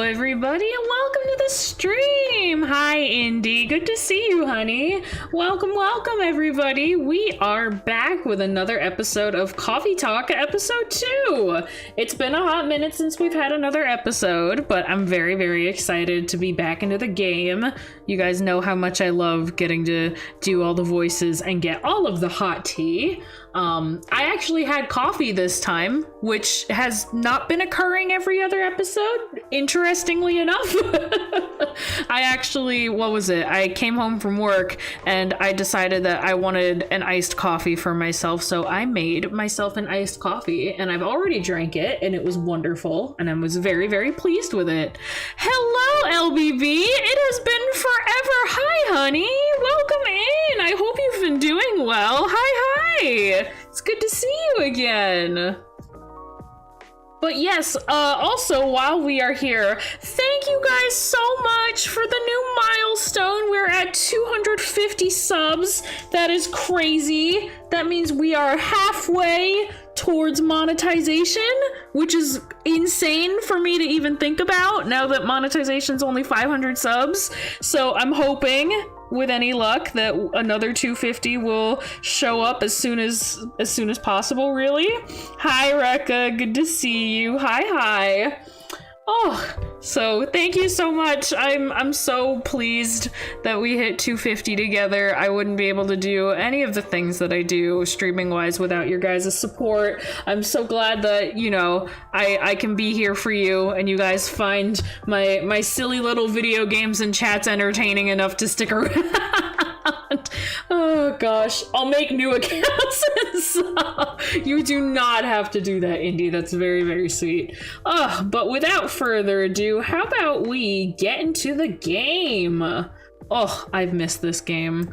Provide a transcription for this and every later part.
everybody, and welcome to the stream. Hi, Indy. Good to see you, honey. Welcome, everybody. We are back with another episode of Coffee Talk, episode 2. It's been a hot minute since we've had another episode, but I'm very, very excited to be back into the game. You guys know how much I love getting to do all the voices and get all of the hot tea. I actually had coffee this time, which has not been occurring every other episode, interestingly enough. I came home from work and I decided that I wanted an iced coffee for myself, so I made myself an iced coffee, and I've already drank it, and it was wonderful, and I was very, very pleased with it. Hello, LBB! It has been forever! Hi, honey! Welcome in! I hope you've been doing well. Hi! It's good to see you again. But yes, also while we are here, thank you guys so much for the new milestone. We're at 250 subs. That is crazy. That means we are halfway towards monetization, which is insane for me to even think about now that monetization's only 500 subs. So I'm hoping, with any luck, that another 250 will show up as soon as possible, really. Hi, Rekka, good to see you. Hi. Oh, so thank you so much. I'm so pleased that we hit 250 together. I wouldn't be able to do any of the things that I do streaming wise without your guys' support. I'm so glad that, you know, I can be here for you and you guys find my silly little video games and chats entertaining enough to stick around. Oh gosh, I'll make new accounts. So you do not have to do that, Indy. That's very, very sweet. But without further ado, how about we get into the game? Oh, I've missed this game.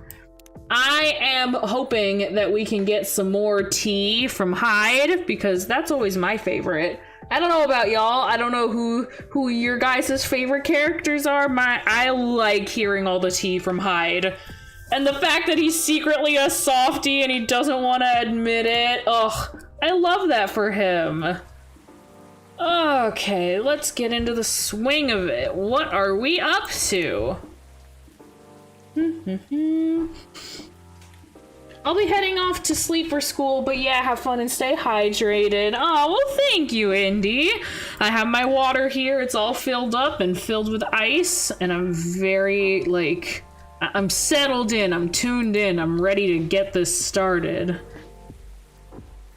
I am hoping that we can get some more tea from Hyde, because that's always my favorite. I don't know about y'all. I don't know who your guys' favorite characters are. I like hearing all the tea from Hyde. And the fact that he's secretly a softie and he doesn't want to admit it. Ugh, I love that for him. Okay, let's get into the swing of it. What are we up to? I'll be heading off to sleep for school, but yeah, have fun and stay hydrated. Oh, well, thank you, Indy. I have my water here. It's all filled up and filled with ice, and I'm very, I'm settled in, I'm tuned in, I'm ready to get this started.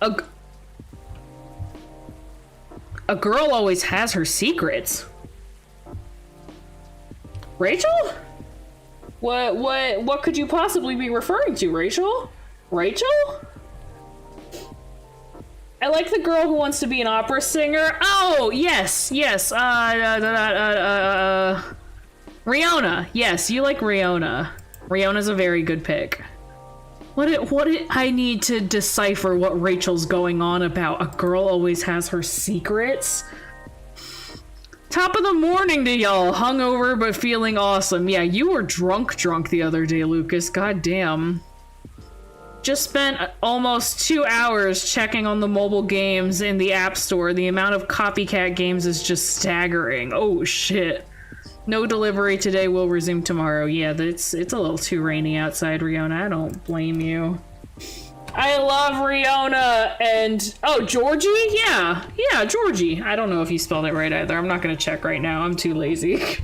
A girl always has her secrets. Rachel? What could you possibly be referring to, Rachel? Rachel? I like the girl who wants to be an opera singer. Oh, yes. Riona. Yes, you like Riona. Riona's a very good pick. I need to decipher what Rachel's going on about. A girl always has her secrets. Top of the morning to y'all. Hungover but feeling awesome. Yeah, you were drunk the other day, Lucas. God damn. Just spent almost 2 hours checking on the mobile games in the App Store. The amount of copycat games is just staggering. Oh shit. No delivery today, will resume tomorrow. Yeah, it's a little too rainy outside, Riona. I don't blame you. I love Riona and... Oh, Georgie? Yeah, Georgie. I don't know if he spelled it right either. I'm not gonna check right now. I'm too lazy.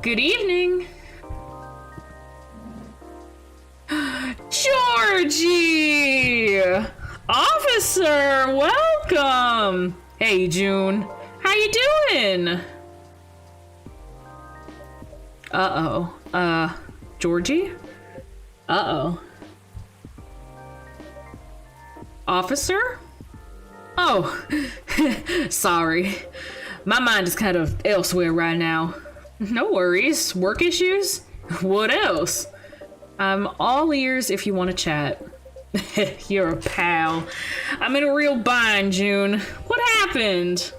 Good evening. Georgie! Officer, welcome! Hey, June. How you doing? Georgie? Officer? Oh, sorry. My mind is kind of elsewhere right now. No worries. Work issues? What else? I'm all ears if you want to chat. You're a pal. I'm in a real bind, June. What happened?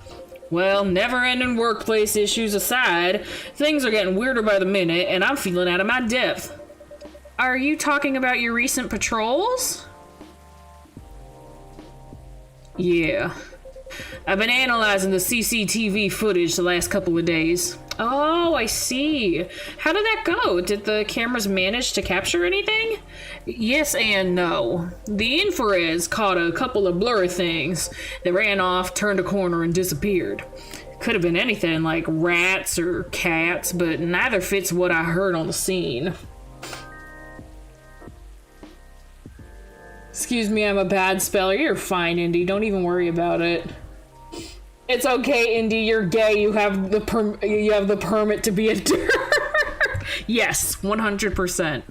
Well, never-ending workplace issues aside, things are getting weirder by the minute, and I'm feeling out of my depth. Are you talking about your recent patrols? Yeah. I've been analyzing the CCTV footage the last couple of days. Oh, I see. How did that go? Did the cameras manage to capture anything? Yes and no. The infrareds caught a couple of blurry things. They ran off, turned a corner, and disappeared. Could have been anything like rats or cats, but neither fits what I heard on the scene. Excuse me, I'm a bad speller. You're fine, Indy. Don't even worry about it. It's okay, Indy. You're gay. You have the permit to be a dirt. Yes, 100%.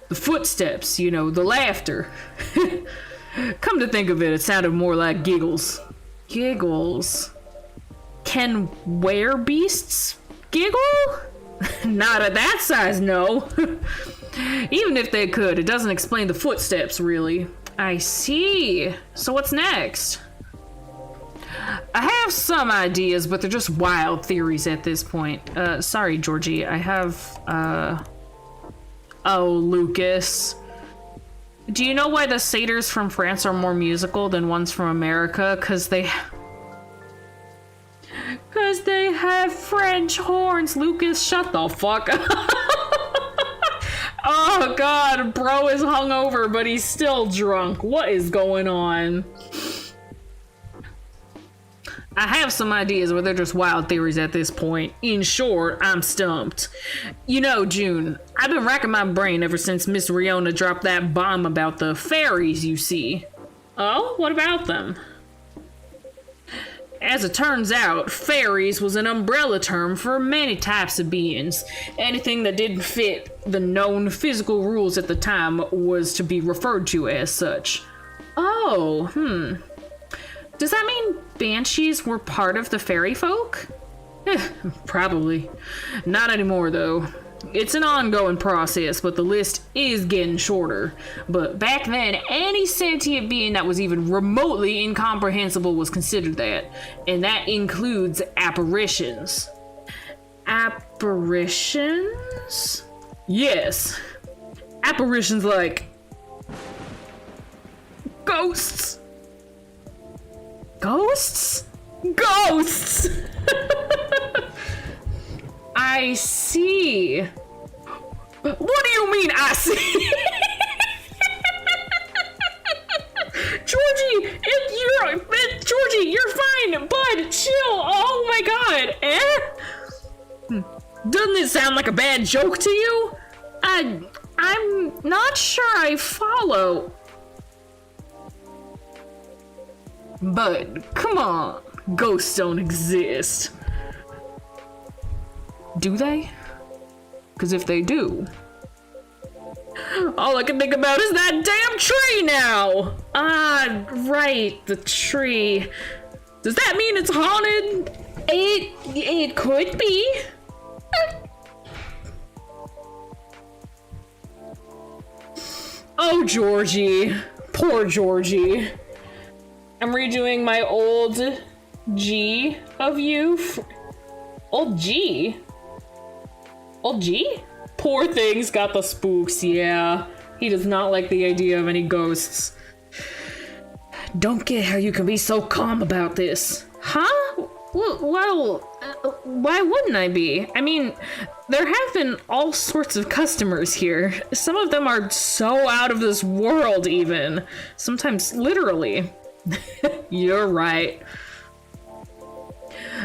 The footsteps, you know, the laughter. Come to think of it, it sounded more like giggles. Giggles. Can werebeasts giggle? Not at that size, no. Even if they could, it doesn't explain the footsteps, really. I see. So what's next? I have some ideas, but they're just wild theories at this point. Sorry, Georgie. I have, Oh, Lucas. Do you know why the satyrs from France are more musical than ones from America? Because they have French horns. Lucas, shut the fuck up. Oh, God. Bro is hungover, but he's still drunk. What is going on? I have some ideas, but they're just wild theories at this point. In short, I'm stumped. You know, June, I've been racking my brain ever since Miss Riona dropped that bomb about the fairies, you see. Oh, what about them? As it turns out, fairies was an umbrella term for many types of beings. Anything that didn't fit the known physical rules at the time was to be referred to as such. Oh, Does that mean banshees were part of the fairy folk? Probably. Not anymore, though. It's an ongoing process, but the list is getting shorter. But back then, any sentient being that was even remotely incomprehensible was considered that. And that includes apparitions. Apparitions? Yes. Apparitions like ghosts. Ghosts? Ghosts! I see. What do you mean, I see? Georgie, you're fine, bud, chill. Oh my God, Doesn't it sound like a bad joke to you? I'm not sure I follow. But, come on, ghosts don't exist. Do they? Because if they do, all I can think about is that damn tree now! Ah, right, the tree. Does that mean it's haunted? It could be. Oh, Georgie. Poor Georgie. I'm redoing my old G of you. Old G? Old G? Poor thing's got the spooks, yeah. He does not like the idea of any ghosts. Don't get how you can be so calm about this. Huh? Well, why wouldn't I be? I mean, there have been all sorts of customers here. Some of them are so out of this world, even. Sometimes literally. You're right.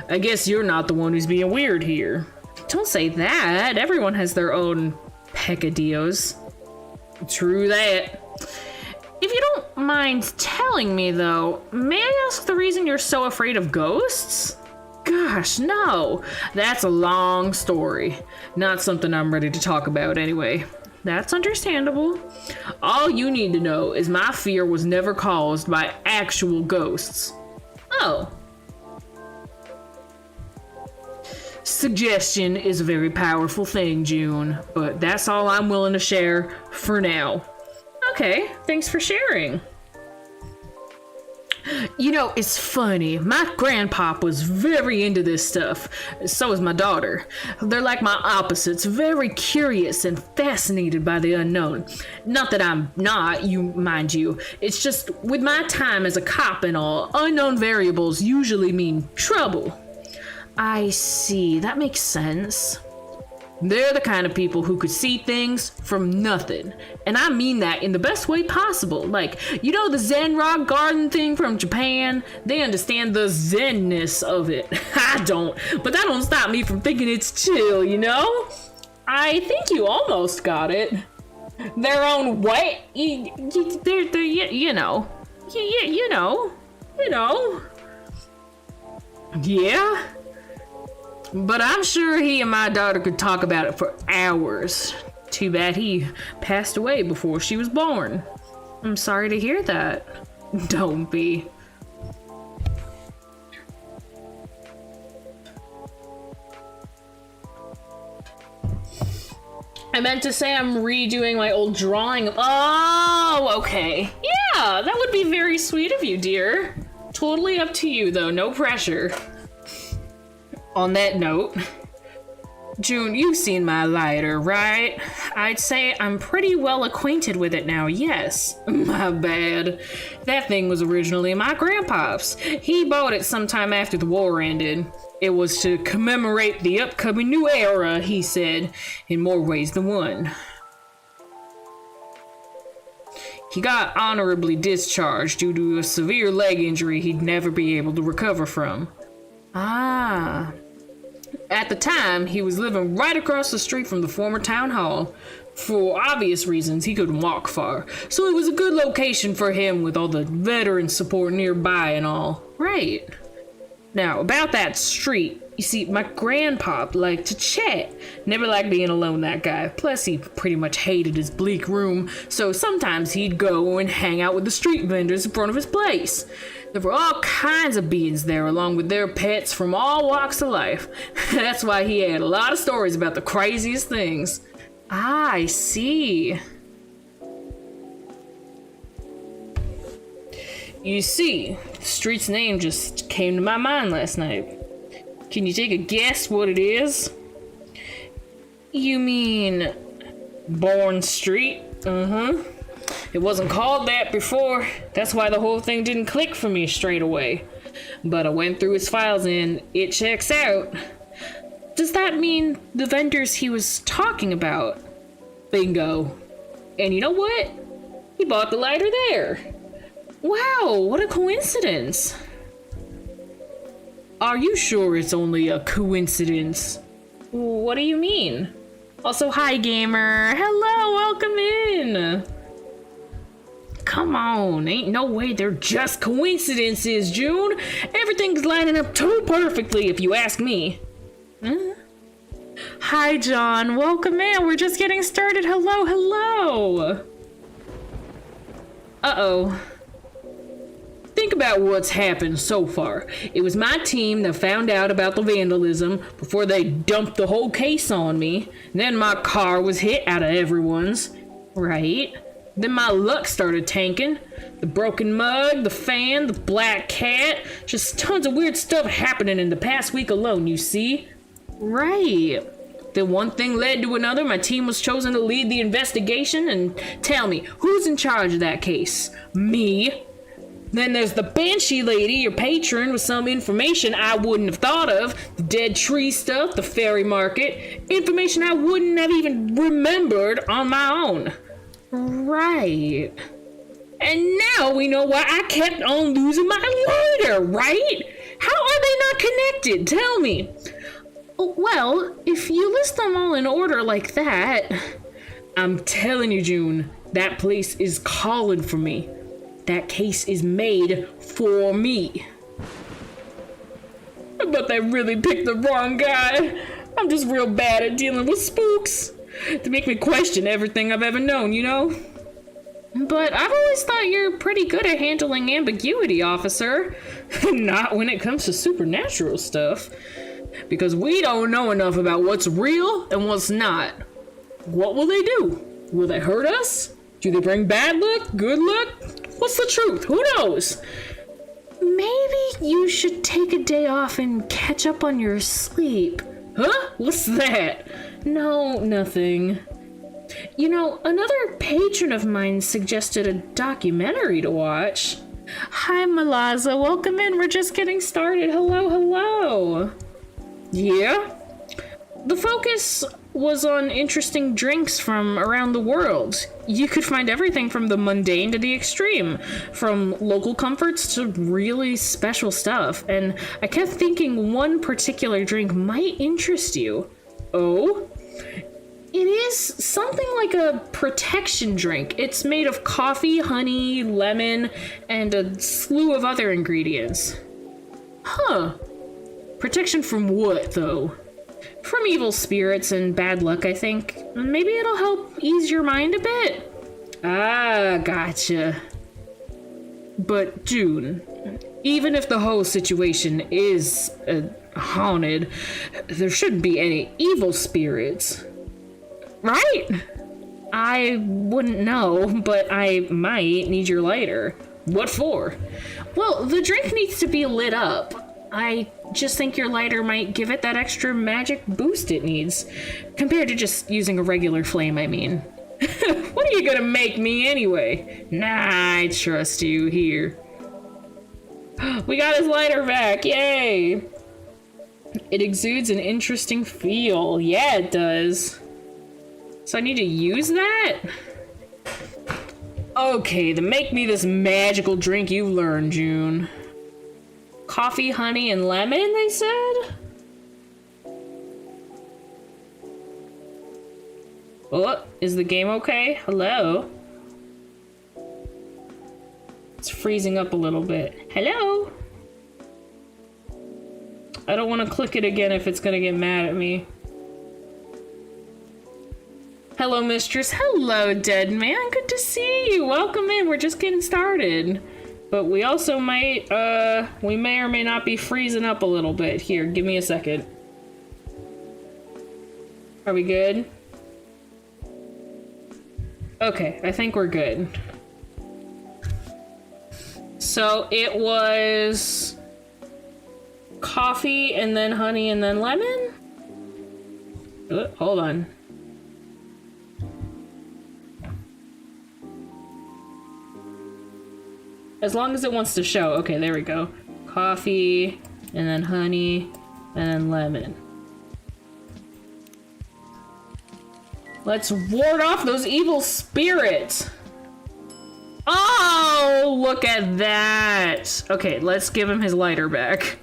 I guess you're not the one who's being weird here. Don't say that. Everyone has their own peccadillos. True that. If you don't mind telling me, though, may I ask the reason you're so afraid of ghosts? Gosh, no. That's a long story. Not something I'm ready to talk about anyway. That's understandable. All you need to know is my fear was never caused by actual ghosts. Oh. Suggestion is a very powerful thing, June, but that's all I'm willing to share for now. Okay, thanks for sharing. You know, it's funny. My grandpop was very into this stuff. So is my daughter. They're like my opposites, very curious and fascinated by the unknown. Not that I'm not, mind you. It's just, with my time as a cop and all, unknown variables usually mean trouble. I see. That makes sense. They're the kind of people who could see things from nothing. And I mean that in the best way possible. Like, you know the Zen rock garden thing from Japan? They understand the Zen-ness of it. I don't. But that don't stop me from thinking it's chill, you know? I think you almost got it. Their own way. They're you know. You know. Yeah. But I'm sure he and my daughter could talk about it for hours. Too bad he passed away before she was born. I'm sorry to hear that. Don't be. I meant to say I'm redoing my old drawing. Oh, okay. Yeah, that would be very sweet of you, dear. Totally up to you, though. No pressure. On that note, June, you've seen my lighter, right? I'd say I'm pretty well acquainted with it now, yes. My bad. That thing was originally my grandpa's. He bought it sometime after the war ended. It was to commemorate the upcoming new era, he said, in more ways than one. He got honorably discharged due to a severe leg injury he'd never be able to recover from. Ah. At the time, he was living right across the street from the former town hall. For obvious reasons, he couldn't walk far, so it was a good location for him with all the veteran support nearby and all. Right. Now, about that street, you see, my grandpop liked to chat. Never liked being alone, that guy. Plus, he pretty much hated his bleak room, so sometimes he'd go and hang out with the street vendors in front of his place. There were all kinds of beings there, along with their pets from all walks of life. That's why he had a lot of stories about the craziest things. Ah, I see. You see, the street's name just came to my mind last night. Can you take a guess what it is? You mean Bourne Street? It wasn't called that before. That's why the whole thing didn't click for me straight away. But I went through his files and it checks out. Does that mean the vendors he was talking about? Bingo. And you know what? He bought the lighter there. Wow, what a coincidence. Are you sure it's only a coincidence? What do you mean? Also, hi gamer. Hello, welcome in. Come on, ain't no way they're just coincidences, June. Everything's lining up too perfectly if you ask me. Hi, John. Welcome in. We're just getting started. Hello. Uh-oh. Think about what's happened so far. It was my team that found out about the vandalism before they dumped the whole case on me. Then my car was hit out of everyone's. Right? Then my luck started tanking. The broken mug, the fan, the black cat. Just tons of weird stuff happening in the past week alone, you see? Right. Then one thing led to another. My team was chosen to lead the investigation. And tell me, who's in charge of that case? Me. Then there's the Banshee lady, your patron, with some information I wouldn't have thought of. The dead tree stuff, the fairy market. Information I wouldn't have even remembered on my own. Right. And now we know why I kept on losing my lighter, right? How are they not connected? Tell me. Well, if you list them all in order like that... I'm telling you, June, that place is calling for me. That case is made for me. But they really picked the wrong guy. I'm just real bad at dealing with spooks. They make me question everything I've ever known, you know? But I've always thought you're pretty good at handling ambiguity, officer. Not when it comes to supernatural stuff. Because we don't know enough about what's real and what's not. What will they do? Will they hurt us? Do they bring bad luck? Good luck? What's the truth? Who knows? maybe you should take a day off and catch up on your sleep. Huh? What's that? No, nothing. You know, another patron of mine suggested a documentary to watch. Hi, Malaza. Welcome in. We're just getting started. Hello, hello. Yeah? The focus was on interesting drinks from around the world. You could find everything from the mundane to the extreme, from local comforts to really special stuff, and I kept thinking one particular drink might interest you. Oh? It is something like a protection drink. It's made of coffee, honey, lemon, and a slew of other ingredients. Huh. Protection from what, though? From evil spirits and bad luck, I think. Maybe it'll help ease your mind a bit. Ah, gotcha. But June, even if the whole situation is haunted, there shouldn't be any evil spirits. Right? I wouldn't know, but I might need your lighter. What for? Well, the drink needs to be lit up. I just think your lighter might give it that extra magic boost it needs. Compared to just using a regular flame, I mean. What are you gonna make me anyway? Nah, I trust you. Here. We got his lighter back, yay! It exudes an interesting feel. Yeah, it does. So I need to use that? Okay, then make me this magical drink you learned, June. Coffee, honey, and lemon, they said? Oh, is the game okay? Hello? It's freezing up a little bit. Hello? I don't want to click it again if it's gonna get mad at me. Hello, mistress. Hello, dead man. Good to see you. Welcome in. We're just getting started. But we also might, we may or may not be freezing up a little bit. Here, give me a second. Are we good? Okay, I think we're good. So it was coffee and then honey and then lemon? Hold on. As long as it wants to show. Okay, there we go. Coffee, and then honey, and then lemon. Let's ward off those evil spirits. Oh, look at that. Okay, let's give him his lighter back.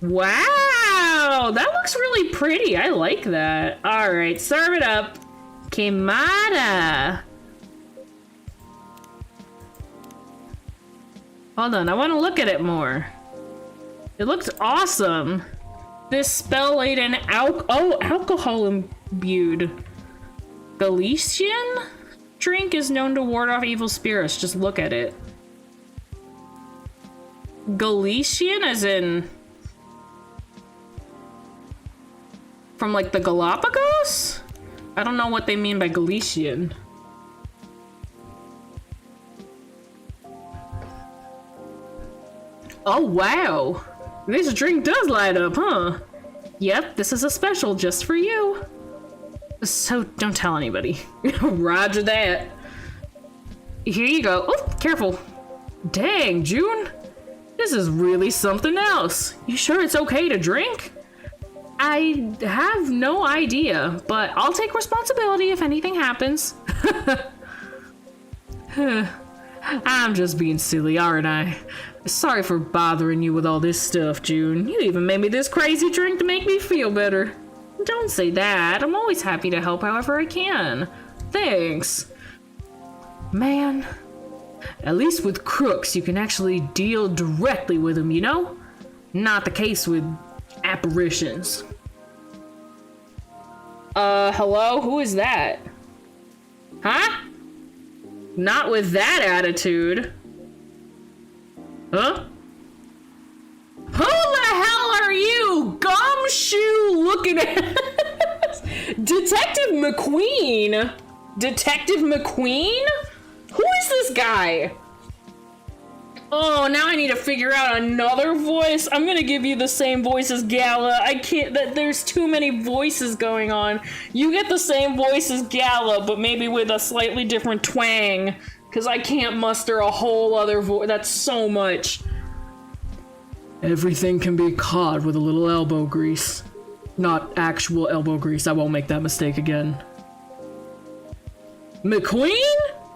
Wow, that looks really pretty. I like that. All right, serve it up. Kimada. Hold on, I want to look at it more. It looks awesome. This spell-laden alcohol imbued Galician drink is known to ward off evil spirits. Just look at it. Galician as in from like the Galapagos? I don't know what they mean by Galician. Oh, wow. This drink does light up, huh? Yep, this is a special just for you. So don't tell anybody. Roger that. Here you go. Oh, careful. Dang, June. This is really something else. You sure it's okay to drink? I have no idea, but I'll take responsibility if anything happens. I'm just being silly, aren't I? Sorry for bothering you with all this stuff, June. You even made me this crazy drink to make me feel better. Don't say that. I'm always happy to help however I can. Thanks. Man, at least with crooks, you can actually deal directly with them, you know? Not the case with apparitions. Hello? Who is that? Huh? Not with that attitude. Huh? Who the hell are you? Gumshoe looking at Detective McQueen? Detective McQueen? Who is this guy? Oh, now I need to figure out another voice. I'm gonna give you the same voice as Gala. I can't, there's too many voices going on. You get the same voice as Gala, but maybe with a slightly different twang. Because I can't muster a whole other voice. That's so much. Everything can be caught with a little elbow grease. Not actual elbow grease. I won't make that mistake again. McQueen?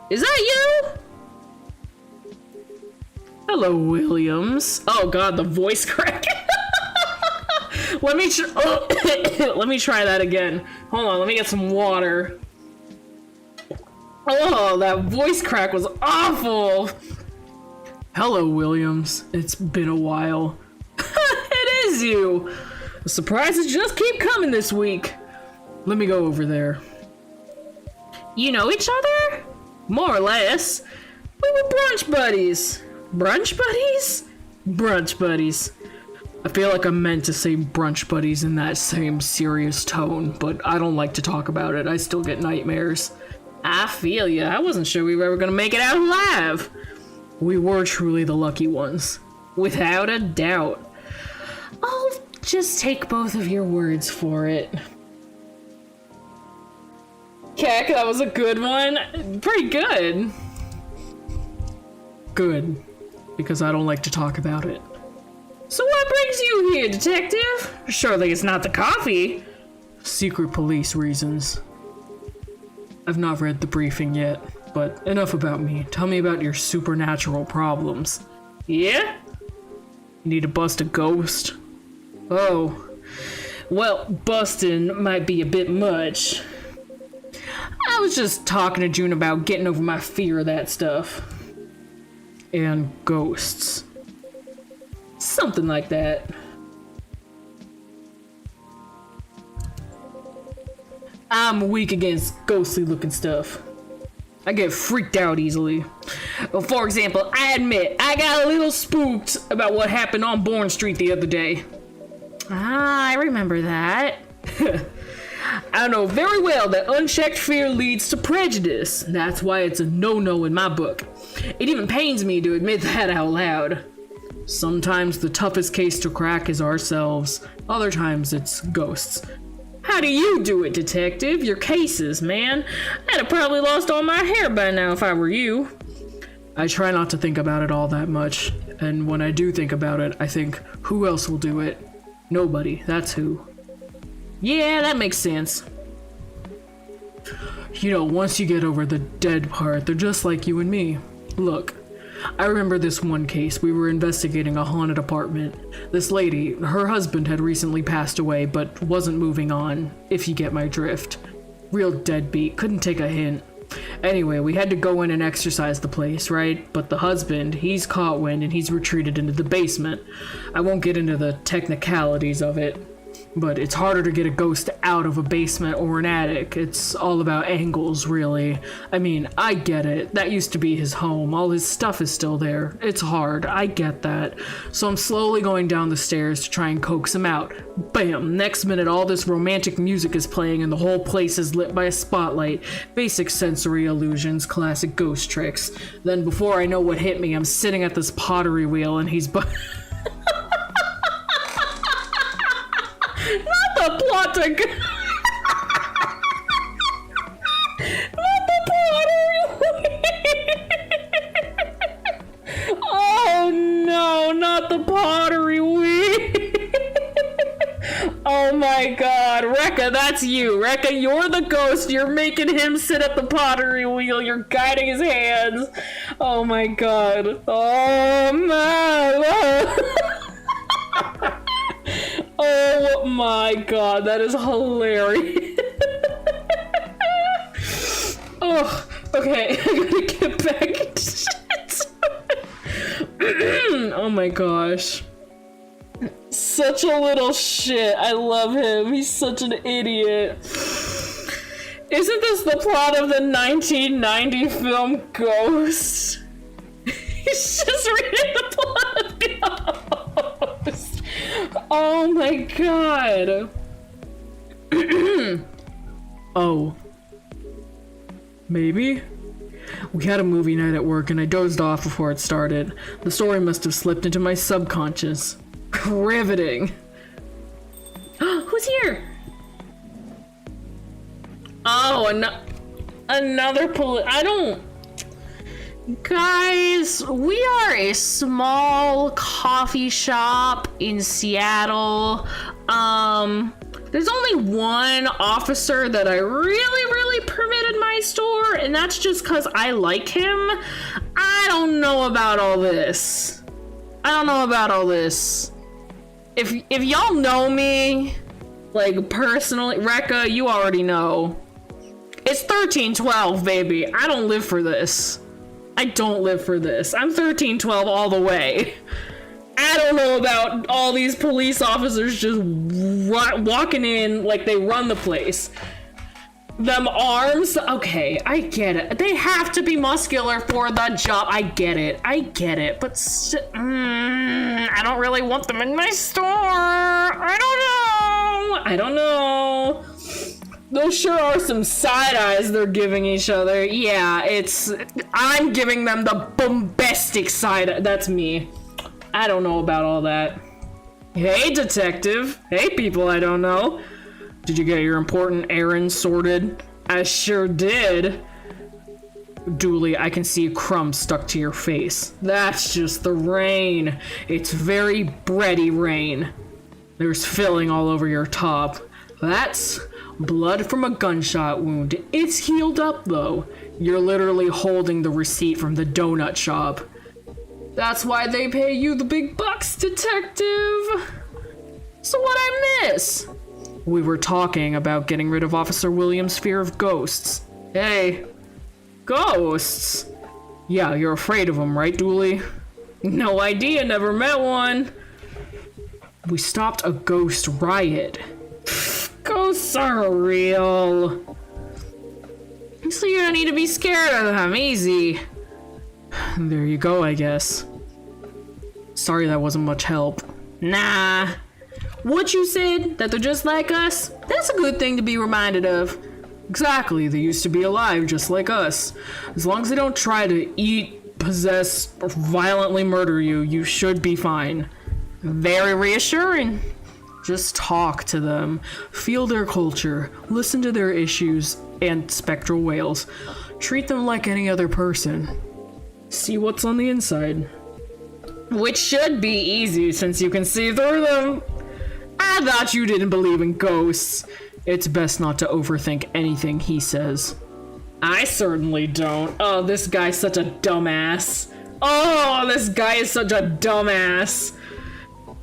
Is that you? Hello, Williams. Oh god, the voice crack. Let me try that again. Hold on, let me get some water. Oh, that voice crack was awful. Hello, Williams. It's been a while. It is you. The surprises just keep coming this week. Let me go over there. You know each other? More or less. We were brunch buddies. Brunch buddies? Brunch buddies. I feel like I meant to say brunch buddies in that same serious tone, but I don't like to talk about it. I still get nightmares. I feel ya. I wasn't sure we were ever gonna make it out alive. We were truly the lucky ones. Without a doubt. I'll just take both of your words for it. Keck, that was a good one. Pretty good. Good. Because I don't like to talk about it. So what brings you here, detective? Surely it's not the coffee. Secret police reasons. I've not read the briefing yet, but enough about me. Tell me about your supernatural problems. Yeah? You need to bust a ghost? Oh. Well, busting might be a bit much. I was just talking to June about getting over my fear of that stuff. And ghosts. Something like that. I'm weak against ghostly looking stuff. I get freaked out easily. Well, for example, I admit I got a little spooked about what happened on Bourne Street the other day. Ah, I remember that. I know very well that unchecked fear leads to prejudice. That's why it's a no-no in my book. It even pains me to admit that out loud. Sometimes the toughest case to crack is ourselves. Other times it's ghosts. How do you do it, detective? Your cases, man. I'd have probably lost all my hair by now if I were you. I try not to think about it all that much. And when I do think about it, I think, who else will do it? Nobody, that's who. Yeah, that makes sense. You know, once you get over the dead part, they're just like you and me. Look, I remember this one case. We were investigating a haunted apartment. This lady, her husband had recently passed away, but wasn't moving on, if you get my drift. Real deadbeat, couldn't take a hint. Anyway, we had to go in and exorcise the place, right? But the husband, he's caught wind and he's retreated into the basement. I won't get into the technicalities of it, but it's harder to get a ghost out of a basement or an attic. It's all about angles, really. I mean, I get it. That used to be his home. All his stuff is still there. It's hard. I get that. So I'm slowly going down the stairs to try and coax him out. Bam! Next minute, all this romantic music is playing and the whole place is lit by a spotlight. Basic sensory illusions, classic ghost tricks. Then before I know what hit me, I'm sitting at this pottery wheel and he's Not the plot to go. Not the pottery wheel. Oh no, not the pottery wheel. Oh my god, Rekka, that's you. Rekka, you're the ghost. You're making him sit at the pottery wheel. You're guiding his hands. Oh my god. Oh my. Oh my god, that is hilarious. Oh, okay, I gotta get back into shit. Oh my gosh. Such a little shit. I love him. He's such an idiot. Isn't this the plot of the 1990 film Ghost? He's just reading the plot of Ghost. Oh my god. Oh. Maybe? We had a movie night at work and I dozed off before it started. The story must have slipped into my subconscious. Riveting. Who's here? Oh, another I don't... Guys, we are a small coffee shop in Seattle. There's only one officer that I really permitted my store, and that's just because I like him. I don't know about all this. If y'all know me, like, personally, Rekka, you already know. It's 1312, baby. I don't live for this. I'm 1312 all the way. I don't know about all these police officers just walking in like they run the place. Them arms, okay, I get it. They have to be muscular for the job. I get it, but I don't really want them in my store. I don't know. Those sure are some side eyes they're giving each other. Yeah, I'm giving them the bombastic side eye. That's me. I don't know about all that. Hey, detective. Hey, people I don't know. Did you get your important errands sorted? I sure did. Dooley, I can see a crumb stuck to your face. That's just the rain. It's very bready rain. There's filling all over your top. That's blood from a gunshot wound. It's healed up, though. You're literally holding the receipt from the donut shop. That's why they pay you the big bucks, detective. So what'd I miss? We were talking about getting rid of Officer Williams' fear of ghosts. Hey, ghosts? Yeah, you're afraid of them, right, Dooley? No idea, never met one. We stopped a ghost riot. Ghosts are real. So you don't need to be scared of them, easy. There you go, I guess. Sorry that wasn't much help. Nah. What you said, that they're just like us? That's a good thing to be reminded of. Exactly, they used to be alive just like us. As long as they don't try to eat, possess, or violently murder you, you should be fine. Very reassuring. Just talk to them, feel their culture, listen to their issues and spectral wails. Treat them like any other person. See what's on the inside. Which should be easy since you can see through them. I thought you didn't believe in ghosts. It's best not to overthink anything he says. I certainly don't. Oh, this guy's such a dumbass.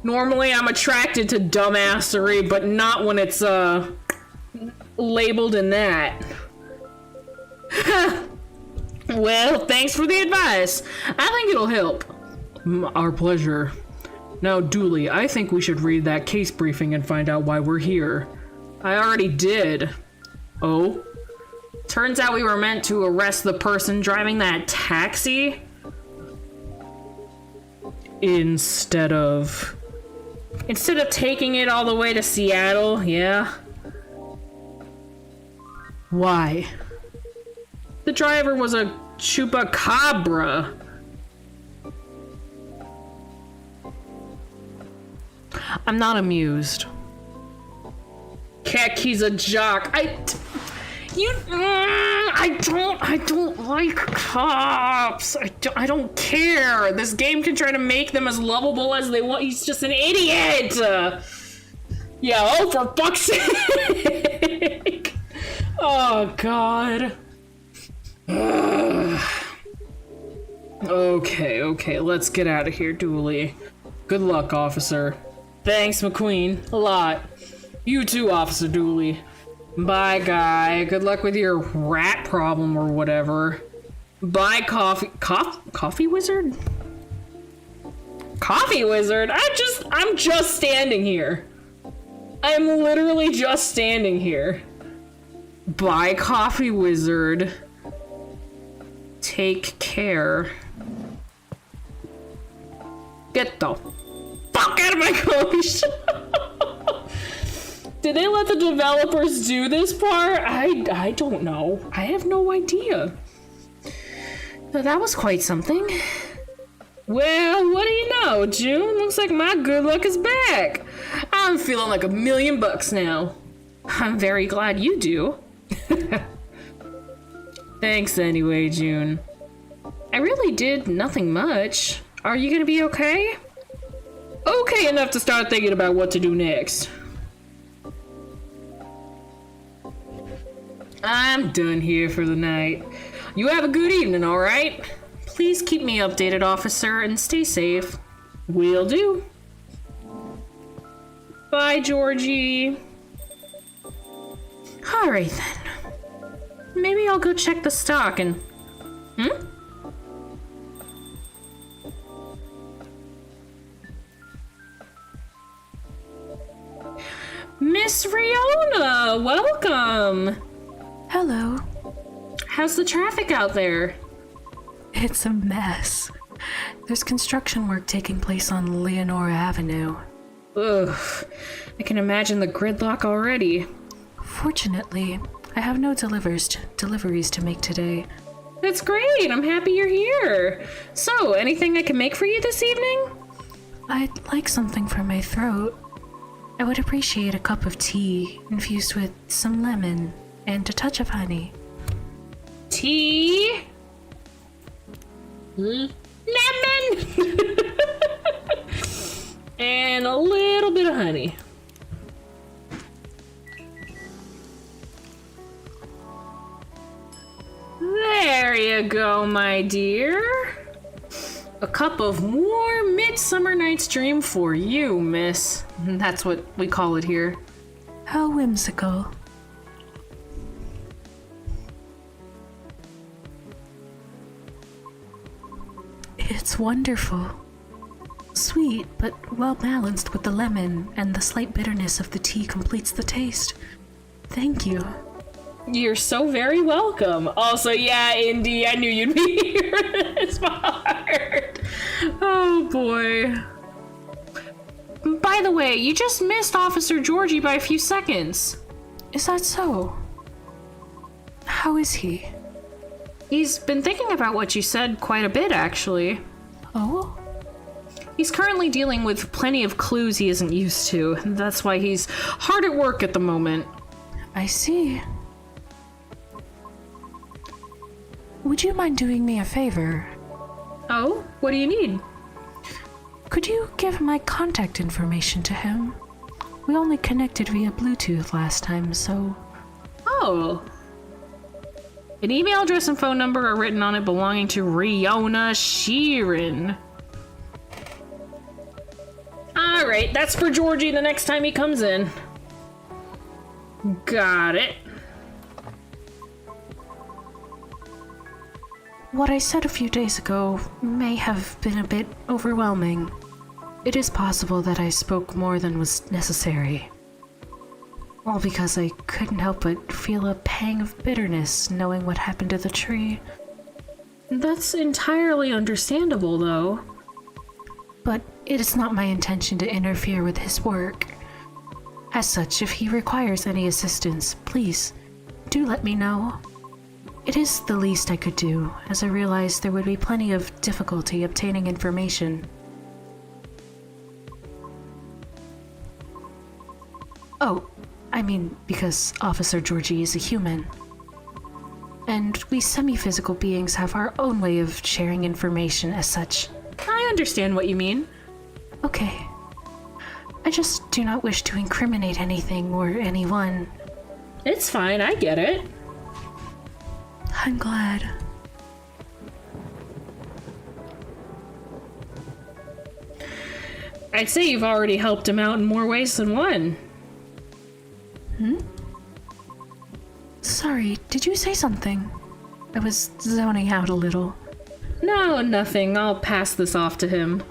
Normally I'm attracted to dumbassery, but not when it's labeled in that. Well, thanks for the advice. I think it'll help. Our pleasure. Now, Dooley, I think we should read that case briefing and find out why we're here. I already did. Oh? Turns out we were meant to arrest the person driving that taxi? Instead of taking it all the way to Seattle, yeah? Why? The driver was a chupacabra. I'm not amused. Keck, he's a jock. I don't like cops. I don't care. This game can try to make them as lovable as they want. He's just an idiot. Yeah, oh, for fuck's sake. Oh, God. Okay, let's get out of here, Dooley. Good luck, officer. Thanks, McQueen. A lot. You too, Officer Dooley. Bye, guy. Good luck with your rat problem or whatever. Bye, coffee wizard? Coffee wizard? I'm just standing here. I'm literally just standing here. Bye, coffee wizard. Take care. Get the fuck out of my coffee shop. Did they let the developers do this part? I don't know. I have no idea. So that was quite something. Well, what do you know, June? Looks like my good luck is back. I'm feeling like $1,000,000 now. I'm very glad you do. Thanks anyway, June. I really did nothing much. Are you gonna be okay? Okay enough to start thinking about what to do next. I'm done here for the night. You have a good evening, alright? Please keep me updated, officer, and stay safe. Will do. Bye, Georgie. Alright then. Maybe I'll go check the stock and... Miss Riona, welcome! Hello. How's the traffic out there? It's a mess. There's construction work taking place on Leonora Avenue. Ugh, I can imagine the gridlock already. Fortunately, I have no deliveries to make today. That's great, I'm happy you're here. So, anything I can make for you this evening? I'd like something for my throat. I would appreciate a cup of tea infused with some lemon and a touch of honey. Tea? Lemon! And a little bit of honey. There you go, my dear. A cup of warm midsummer night's dream for you, miss. That's what we call it here. How whimsical. It's wonderful. Sweet, but well balanced with the lemon, and the slight bitterness of the tea completes the taste. Thank you. You're so very welcome. Also, yeah, Indy, I knew you'd be here this part. Oh boy. By the way, you just missed Officer Georgie by a few seconds. Is that so? How is he? He's been thinking about what you said quite a bit, actually. Oh? He's currently dealing with plenty of clues he isn't used to. That's why he's hard at work at the moment. I see. Would you mind doing me a favor? Oh? What do you need? Could you give my contact information to him? We only connected via Bluetooth last time, so... Oh. An email address and phone number are written on it belonging to Riona Sheeran. Alright, that's for Georgie the next time he comes in. Got it. What I said a few days ago may have been a bit overwhelming. It is possible that I spoke more than was necessary. All because I couldn't help but feel a pang of bitterness knowing what happened to the tree. That's entirely understandable, though. But it is not my intention to interfere with his work. As such, if he requires any assistance, please, do let me know. It is the least I could do, as I realized there would be plenty of difficulty obtaining information. Oh, I mean, because Officer Georgie is a human. And we semi-physical beings have our own way of sharing information as such. I understand what you mean. Okay. I just do not wish to incriminate anything or anyone. It's fine, I get it. I'm glad. I'd say you've already helped him out in more ways than one. Sorry, did you say something? I was zoning out a little. No, nothing. I'll pass this off to him.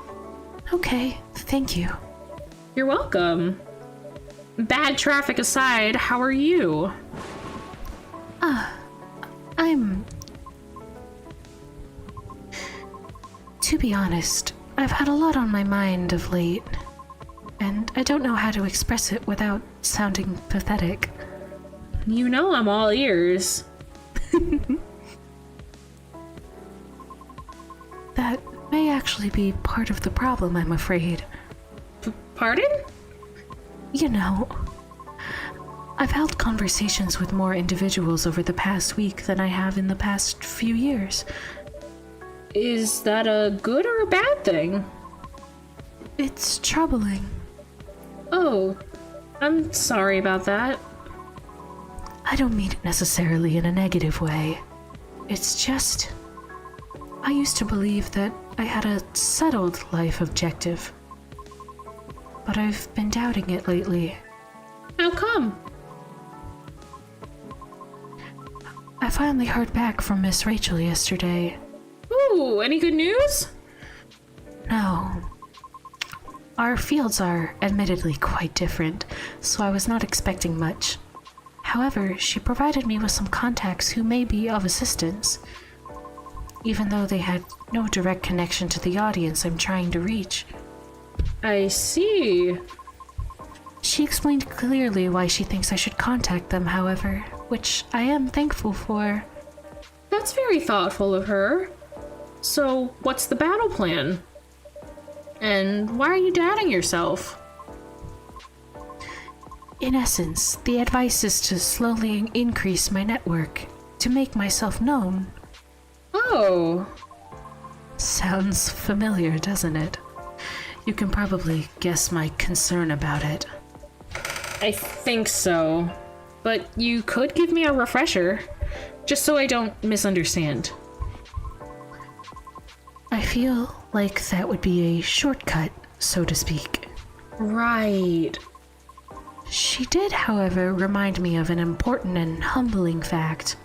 Okay, thank you. You're welcome. Bad traffic aside, how are you? To be honest, I've had a lot on my mind of late, and I don't know how to express it without sounding pathetic. You know I'm all ears. may actually be part of the problem, I'm afraid. Pardon? You know, I've held conversations with more individuals over the past week than I have in the past few years. Is that a good or a bad thing? It's troubling. Oh, I'm sorry about that. I don't mean it necessarily in a negative way. It's just, I used to believe that I had a settled life objective. But I've been doubting it lately. How come? I finally heard back from Miss Rachel yesterday. Ooh, any good news? No. Our fields are admittedly quite different, so I was not expecting much. However, she provided me with some contacts who may be of assistance, even though they had no direct connection to the audience I'm trying to reach. I see. She explained clearly why she thinks I should contact them, however, which I am thankful for. That's very thoughtful of her. So, what's the battle plan? And why are you doubting yourself? In essence, the advice is to slowly increase my network, to make myself known. Oh. Sounds familiar, doesn't it? You can probably guess my concern about it. I think so. But you could give me a refresher, just so I don't misunderstand. I feel like that would be a shortcut, so to speak. Right. She did, however, remind me of an important and humbling fact.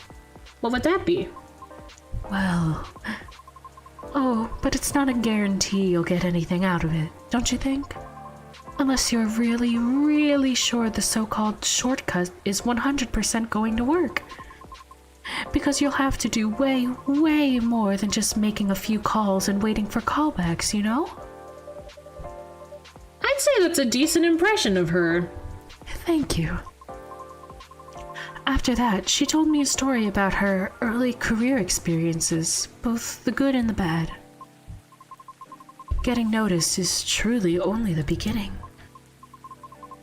What would that be? Well... Oh, but it's not a guarantee you'll get anything out of it, don't you think? Unless you're really, really sure the so-called shortcut is 100% going to work. Because you'll have to do way, way more than just making a few calls and waiting for callbacks, you know? I'd say that's a decent impression of her. Thank you. After that, she told me a story about her early career experiences, both the good and the bad. Getting noticed is truly only the beginning.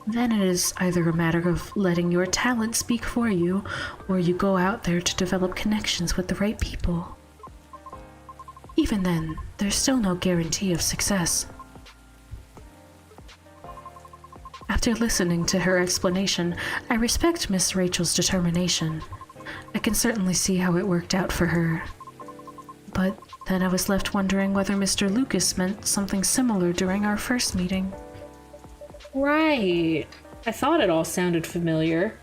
Then it is either a matter of letting your talent speak for you, or you go out there to develop connections with the right people. Even then, there's still no guarantee of success. After listening to her explanation, I respect Miss Rachel's determination. I can certainly see how it worked out for her. But then I was left wondering whether Mr. Lucas meant something similar during our first meeting. Right. I thought it all sounded familiar.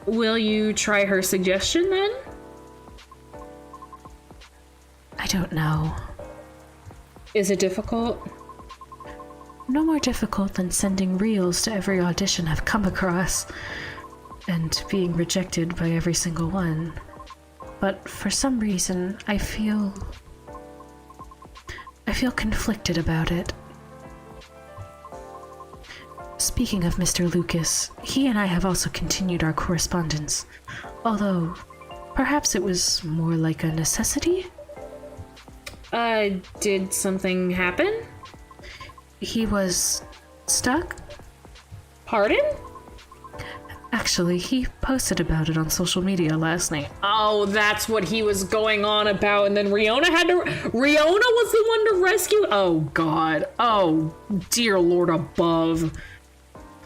Will you try her suggestion then? I don't know. Is it difficult? No more difficult than sending reels to every audition I've come across, and being rejected by every single one. But for some reason, I feel conflicted about it. Speaking of Mr. Lucas, he and I have also continued our correspondence, although perhaps it was more like a necessity? Did something happen? He was stuck? Pardon? Actually, he posted about it on social media last night. Oh, that's what he was going on about, and then Riona was the one to rescue? Oh, God. Oh, dear Lord above.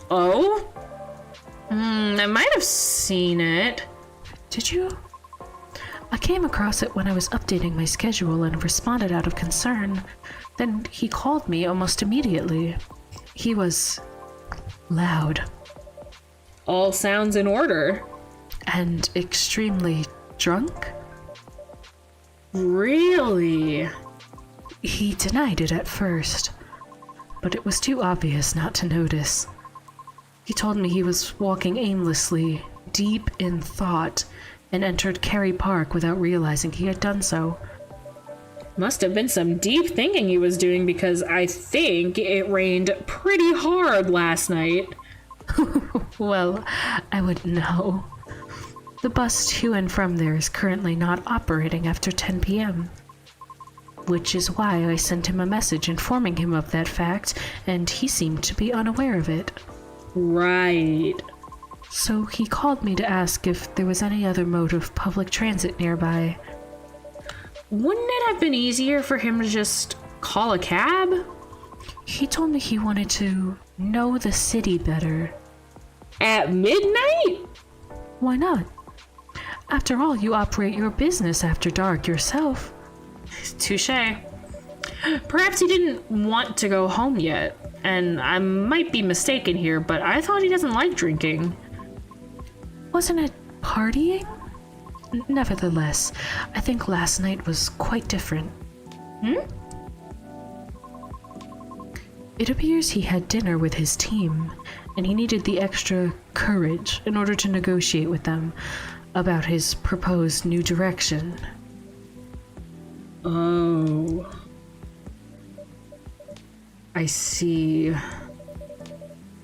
Oh? I might have seen it. Did you? I came across it when I was updating my schedule and responded out of concern. Then he called me almost immediately. He was loud. All sounds in order. And extremely drunk? Really? He denied it at first, but it was too obvious not to notice. He told me he was walking aimlessly, deep in thought, and entered Kerry Park without realizing he had done so. Must have been some deep thinking he was doing, because I think it rained pretty hard last night. Well, I wouldn't know. The bus to and from there is currently not operating after 10 p.m., which is why I sent him a message informing him of that fact, and he seemed to be unaware of it. Right. So he called me to ask if there was any other mode of public transit nearby. Wouldn't it have been easier for him to just call a cab? He told me he wanted to know the city better. At midnight? Why not? After all, you operate your business after dark yourself. Touché. Perhaps he didn't want to go home yet, and I might be mistaken here, but I thought he doesn't like drinking. Wasn't it partying? Nevertheless, I think last night was quite different. It appears he had dinner with his team, and he needed the extra courage in order to negotiate with them about his proposed new direction. Oh. I see.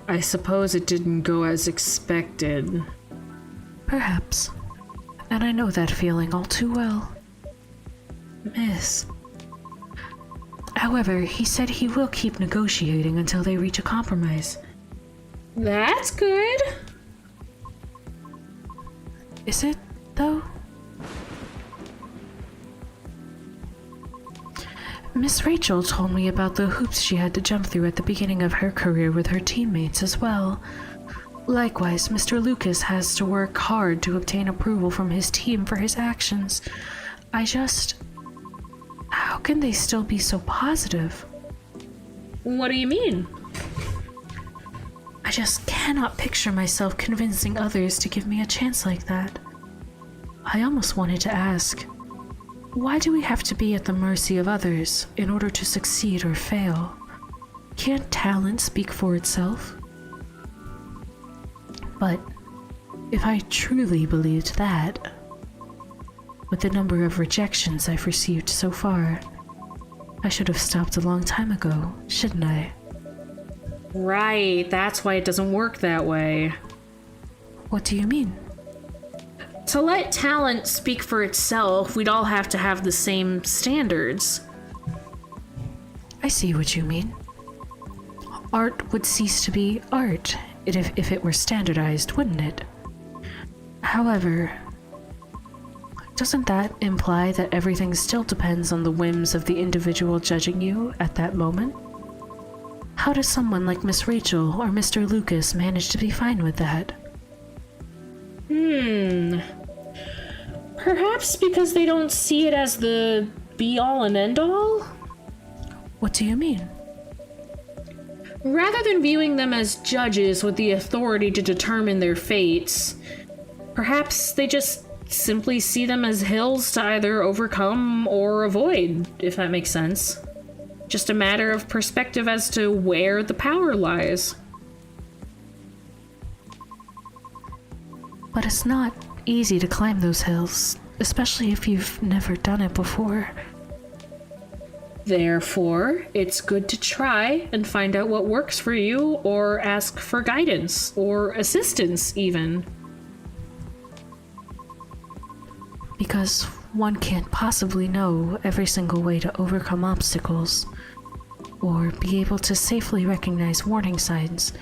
I suppose it didn't go as expected. Perhaps. And I know that feeling all too well. Miss. However, he said he will keep negotiating until they reach a compromise. That's good. Is it, though? Miss Rachel told me about the hoops she had to jump through at the beginning of her career with her teammates as well. Likewise, Mr. Lucas has to work hard to obtain approval from his team for his actions. How can they still be so positive? What do you mean? I just cannot picture myself convincing others to give me a chance like that. I almost wanted to ask, why do we have to be at the mercy of others in order to succeed or fail? Can't talent speak for itself? But if I truly believed that, with the number of rejections I've received so far, I should have stopped a long time ago, shouldn't I? Right, that's why it doesn't work that way. What do you mean? To let talent speak for itself, we'd all have to have the same standards. I see what you mean. Art would cease to be art if it were standardized, wouldn't it? However, doesn't that imply that everything still depends on the whims of the individual judging you at that moment? How does someone like Miss Rachel or Mr. Lucas manage to be fine with that? Perhaps because they don't see it as the be-all and end-all? What do you mean? Rather than viewing them as judges with the authority to determine their fates, perhaps they just simply see them as hills to either overcome or avoid, if that makes sense. Just a matter of perspective as to where the power lies. But it's not easy to climb those hills, especially if you've never done it before. Therefore, it's good to try and find out what works for you, or ask for guidance, or assistance even. Because one can't possibly know every single way to overcome obstacles, or be able to safely recognize warning signs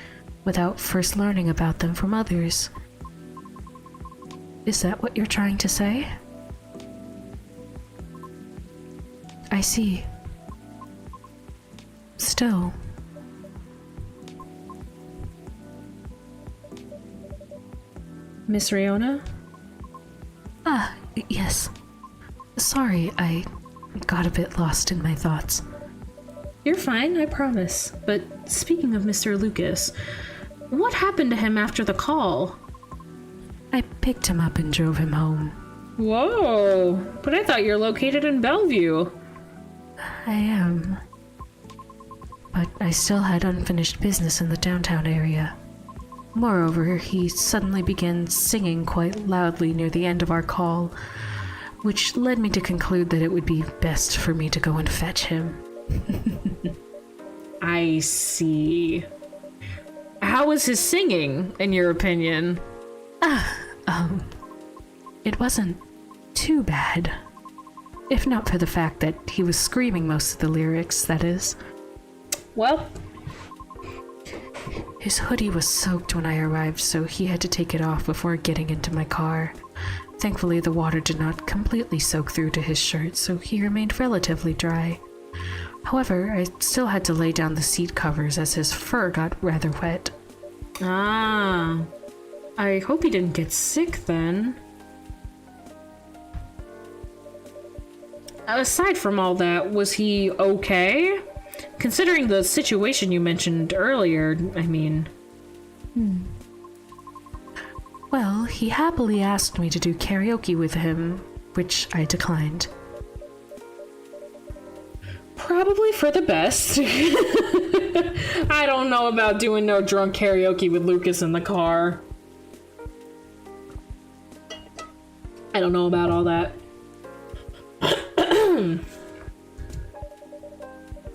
without first learning about them from others. Is that what you're trying to say? I see. Still. Miss Riona? Yes. Sorry, I got a bit lost in my thoughts. You're fine, I promise. But speaking of Mr. Lucas, what happened to him after the call? I picked him up and drove him home. Whoa, but I thought you're located in Bellevue. I am. But I still had unfinished business in the downtown area. Moreover, he suddenly began singing quite loudly near the end of our call, which led me to conclude that it would be best for me to go and fetch him. I see. How was his singing, in your opinion? it wasn't too bad. If not for the fact that he was screaming most of the lyrics, that is. Well, his hoodie was soaked when I arrived, so he had to take it off before getting into my car. Thankfully, the water did not completely soak through to his shirt, so he remained relatively dry. However, I still had to lay down the seat covers as his fur got rather wet. Ah, I hope he didn't get sick then. Aside from all that, was he okay? Considering the situation you mentioned earlier, I mean... Well, he happily asked me to do karaoke with him, which I declined. Probably for the best. I don't know about doing no drunk karaoke with Lucas in the car. I don't know about all that.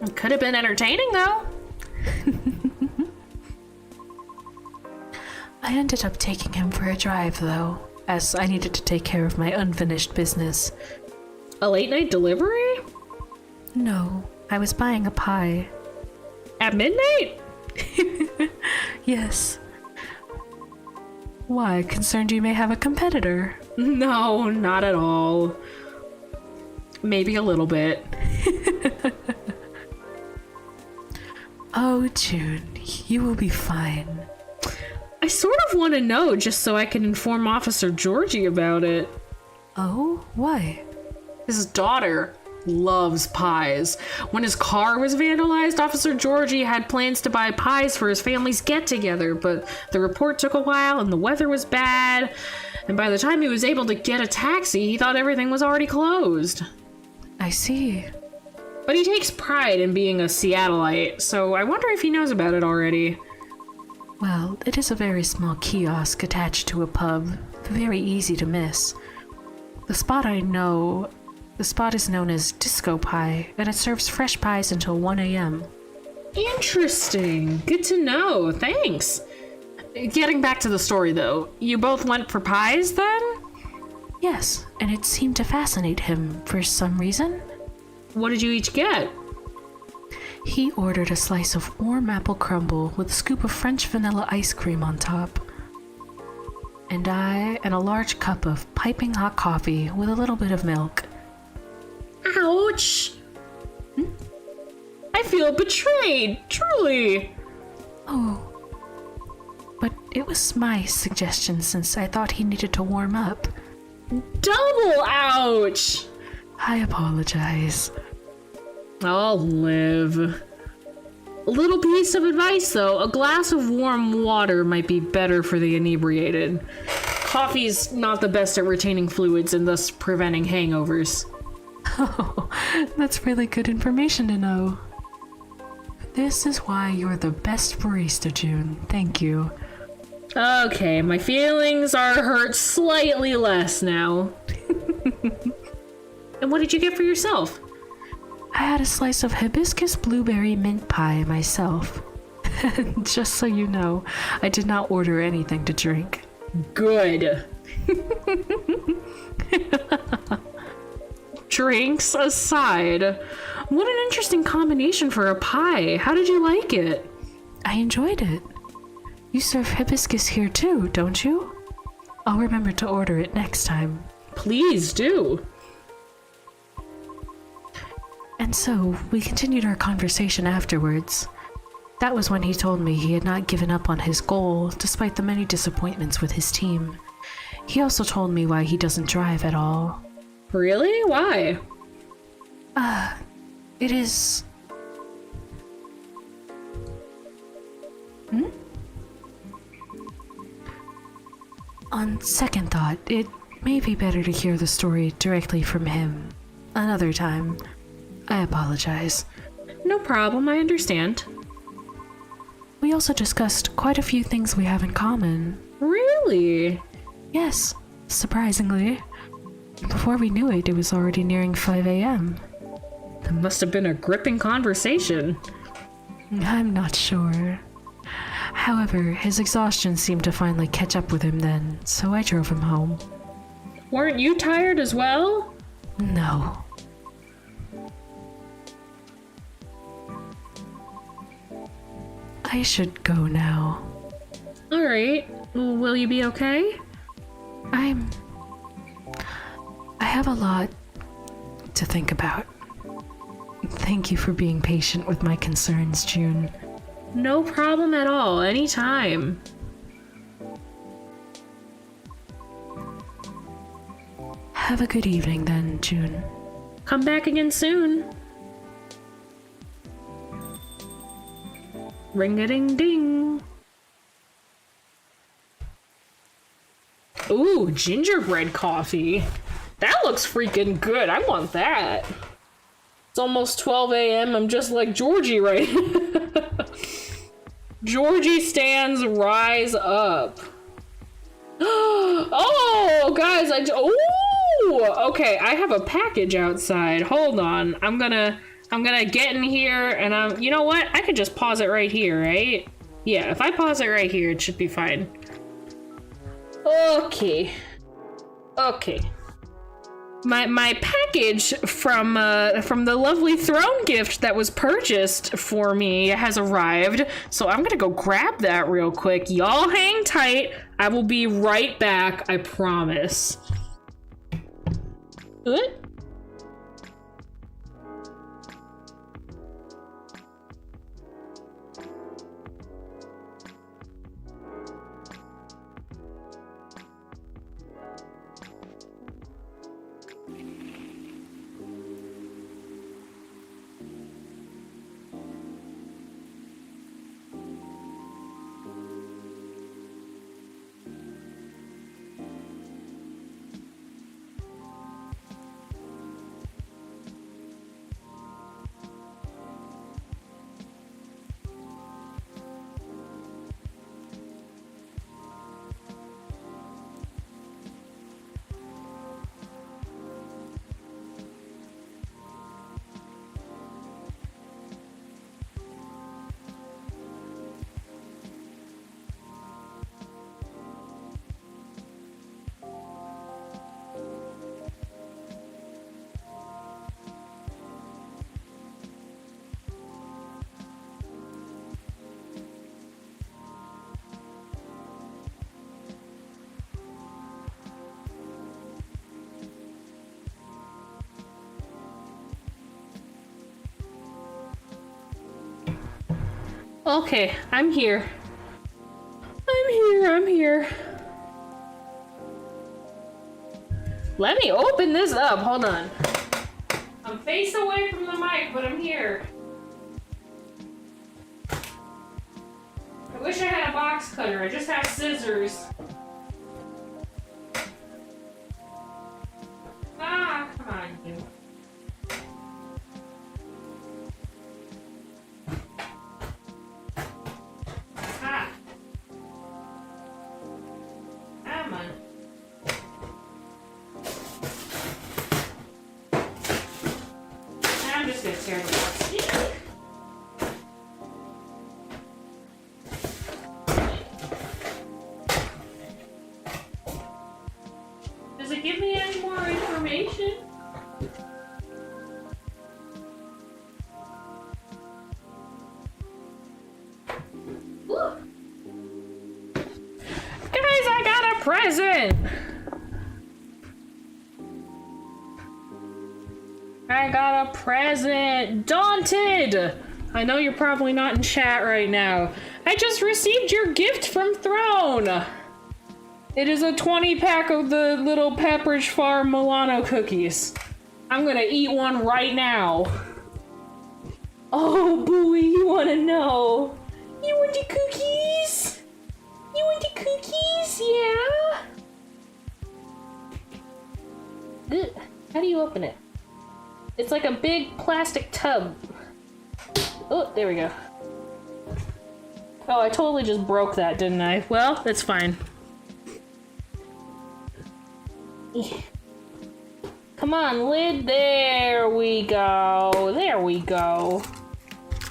It could have been entertaining, though. I ended up taking him for a drive, though, as I needed to take care of my unfinished business. A late-night delivery? No, I was buying a pie. At midnight? Yes. Why, concerned you may have a competitor? No, not at all. Maybe a little bit. Oh, June, you will be fine. I sort of want to know just so I can inform Officer Georgie about it. Oh, why? His daughter loves pies. When his car was vandalized, Officer Georgie had plans to buy pies for his family's get-together, but the report took a while and the weather was bad, and by the time he was able to get a taxi, he thought everything was already closed. I see. But he takes pride in being a Seattleite, so I wonder if he knows about it already. Well, it is a very small kiosk attached to a pub, very easy to miss. The spot is known as Disco Pie, and it serves fresh pies until 1 a.m. Interesting. Good to know. Thanks. Getting back to the story, though, you both went for pies, then? Yes, and it seemed to fascinate him for some reason. What did you each get? He ordered a slice of warm apple crumble with a scoop of French vanilla ice cream on top. And a large cup of piping hot coffee with a little bit of milk. Ouch! I feel betrayed, truly. Oh. But it was my suggestion since I thought he needed to warm up. Double ouch! I apologize. I'll live. A little piece of advice, though. A glass of warm water might be better for the inebriated. Coffee's not the best at retaining fluids and thus preventing hangovers. Oh, that's really good information to know. This is why you're the best barista, June. Thank you. Okay, my feelings are hurt slightly less now. And what did you get for yourself? I had a slice of hibiscus blueberry mint pie myself. Just so you know, I did not order anything to drink. Good. Drinks aside, what an interesting combination for a pie. How did you like it? I enjoyed it. You serve hibiscus here too, don't you? I'll remember to order it next time. Please do. And so, we continued our conversation afterwards. That was when he told me he had not given up on his goal, despite the many disappointments with his team. He also told me why he doesn't drive at all. Really? Why? It is... On second thought, it may be better to hear the story directly from him. Another time. I apologize. No problem, I understand. We also discussed quite a few things we have in common. Really? Yes, surprisingly. Before we knew it, it was already nearing 5 a.m. That must have been a gripping conversation. I'm not sure. However, his exhaustion seemed to finally catch up with him then, so I drove him home. Weren't you tired as well? No. I should go now. All right. Will you be okay? I have a lot to think about. Thank you for being patient with my concerns, June. No problem at all. Anytime. Have a good evening then, June. Come back again soon. Ring-a-ding-ding. Ooh, gingerbread coffee. That looks freaking good. I want that. It's almost 12 a.m. I'm just like Georgie right now. Georgie stands rise up. Oh, guys, oh, okay, I have a package outside. Hold on. I'm gonna get in here and you know what? I could just pause it right here, right? Yeah, if I pause it right here, it should be fine. Okay. Okay. My package from the lovely throne gift that was purchased for me has arrived, so I'm gonna go grab that real quick. Y'all hang tight. I will be right back, I promise. What? Okay, I'm here. I'm here. Let me open this up. Hold on. I'm face away from the mic, but I'm here. I wish I had a box cutter. I just have scissors. Ah, come on, you. Does it give me any more information? Look. Guys, I got a present! I got a present! Daunted! I know you're probably not in chat right now. I just received your gift from Throne! It is a 20-pack of the little Pepperidge Farm Milano cookies. I'm gonna eat one right now. Oh, Booey, you wanna know? You want the cookies? You want the cookies? Yeah? Ugh. How do you open it? It's like a big plastic tub. Oh, there we go. Oh, I totally just broke that, didn't I? Well, that's fine. Come on, lid. There we go. There we go.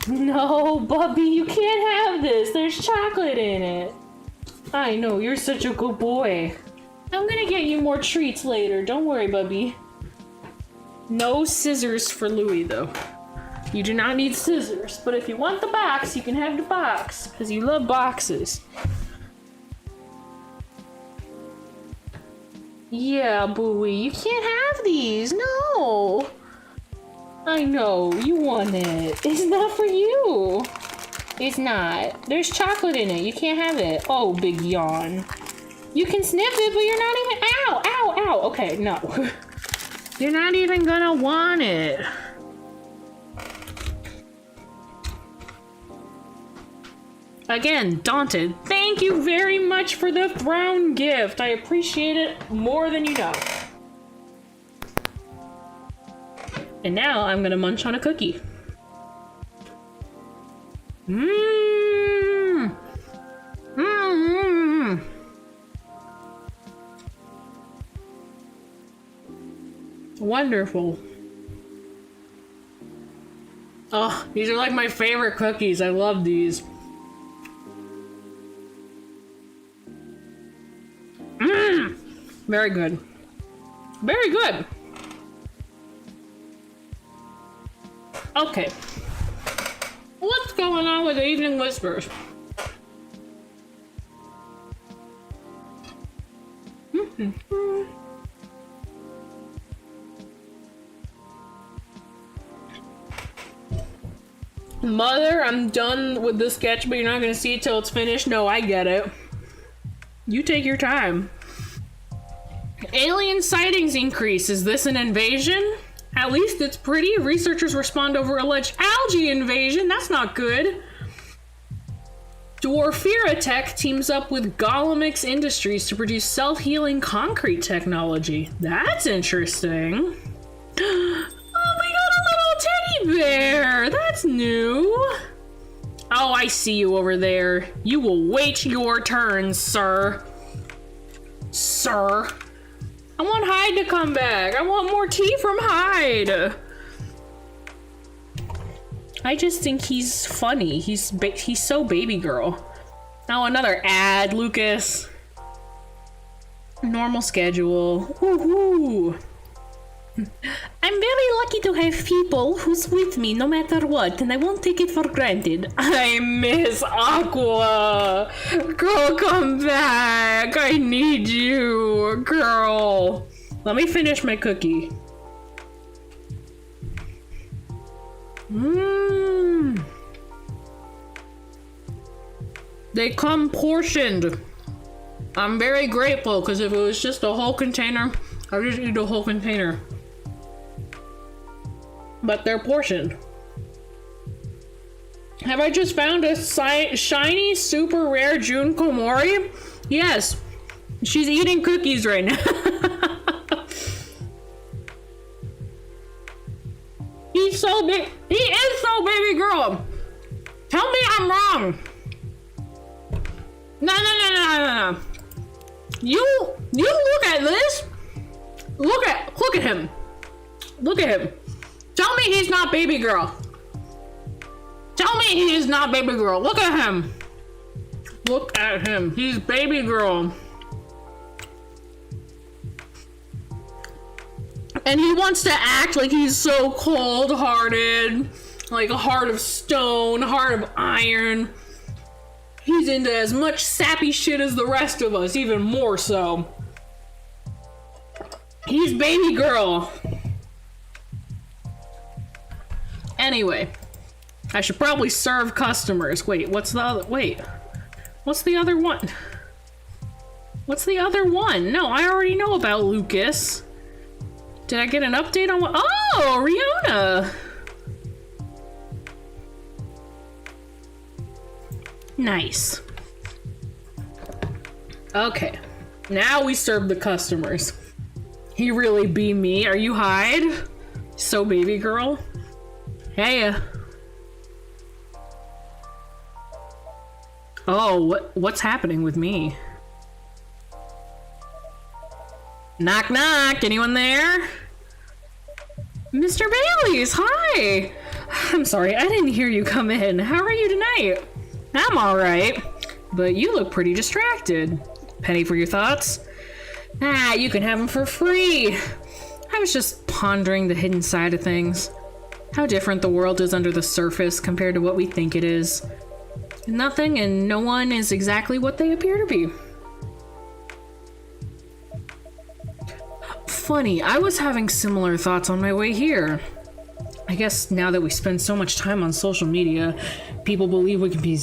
No, Bubby, you can't have this. There's chocolate in it. I know, you're such a good boy. I'm gonna get you more treats later. Don't worry, bubby. No scissors for Louis, though. You do not need scissors, but if you want the box, you can have the box, because you love boxes. Yeah, Bowie, you can't have these. No. I know, you want it. It's not for you. It's not. There's chocolate in it. You can't have it. Oh, big yawn. You can sniff it, but you're not even... Ow, ow, ow. Okay, no. You're not even gonna want it. Again, daunted. Thank you very much for the throne gift. I appreciate it more than you know. And now I'm gonna munch on a cookie. Mmm. Mmm. Wonderful. Oh, these are like my favorite cookies. I love these. Mmm. Very good. Very good. Okay. What's going on with the Evening Whispers? Mother, I'm done with this sketch, but you're not gonna see it till it's finished. No, I get it. You take your time. Alien sightings increase. Is this an invasion? At least it's pretty. Researchers respond over alleged algae invasion. That's not good. Dwarfira Tech teams up with Golemix Industries to produce self-healing concrete technology. That's interesting. Oh, we got a little teddy bear. That's new. Oh, I see you over there. You will wait your turn, sir. Sir. I want Hyde to come back. I want more tea from Hyde. I just think he's funny. He's so baby girl. Oh, another ad, Lucas. Normal schedule. Woohoo. I'm very lucky to have people who's with me no matter what, and I won't take it for granted. I miss Aqua. Girl, come back. I need you, girl. Let me finish my cookie. Mmm. They come portioned. I'm very grateful, because if it was just a whole container, I'd just eat a whole container. But they're portioned. Have I just found a shiny, super rare June Koumori? Yes. She's eating cookies right now. He's so big. He is so baby girl. Tell me I'm wrong. No. You look at this. Look at him. Look at him. Tell me he's not baby girl. Tell me he is not baby girl. Look at him. Look at him. He's baby girl. And he wants to act like he's so cold-hearted, like a heart of stone, heart of iron. He's into as much sappy shit as the rest of us, even more so. He's baby girl. Anyway, I should probably serve customers. Wait, what's the other? Wait, what's the other one? What's the other one? No, I already know about Lucas. Did I get an update on what? Oh, Rihanna. Nice. Okay, now we serve the customers. He really be me. Are you Hyde? So baby girl. Hey. Oh, what's happening with me? Knock knock, anyone there? Mr. Bailey's, hi! I'm sorry, I didn't hear you come in. How are you tonight? I'm alright, but you look pretty distracted. Penny for your thoughts? Ah, you can have them for free. I was just pondering the hidden side of things. How different the world is under the surface compared to what we think it is. Nothing and no one is exactly what they appear to be. Funny, I was having similar thoughts on my way here. I guess now that we spend so much time on social media, people believe we can be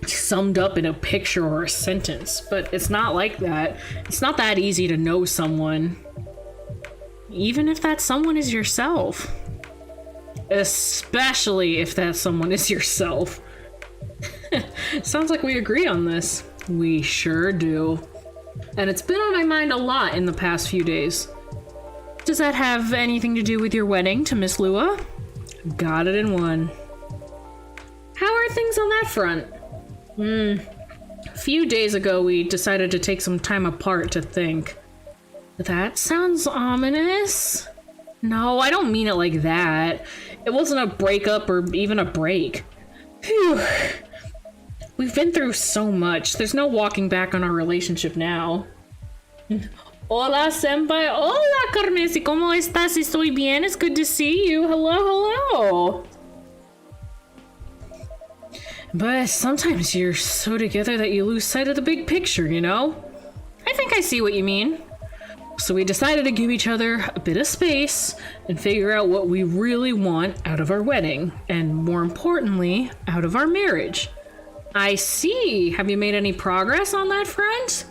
summed up in a picture or a sentence, but it's not like that. It's not that easy to know someone, even if that someone is yourself. Especially if that someone is yourself. Sounds like we agree on this. We sure do. And it's been on my mind a lot in the past few days. Does that have anything to do with your wedding to Miss Lua? Got it in one. How are things on that front? A few days ago we decided to take some time apart to think. That sounds ominous. No, I don't mean it like that. It wasn't a breakup or even a break. Phew. We've been through so much. There's no walking back on our relationship now. Hola, senpai. Hola, Carmesi. ¿Cómo estás? Estoy bien. It's good to see you. Hello, hello. But sometimes you're so together that you lose sight of the big picture, you know? I think I see what you mean. So we decided to give each other a bit of space and figure out what we really want out of our wedding, and more importantly, out of our marriage. I see. Have you made any progress on that front?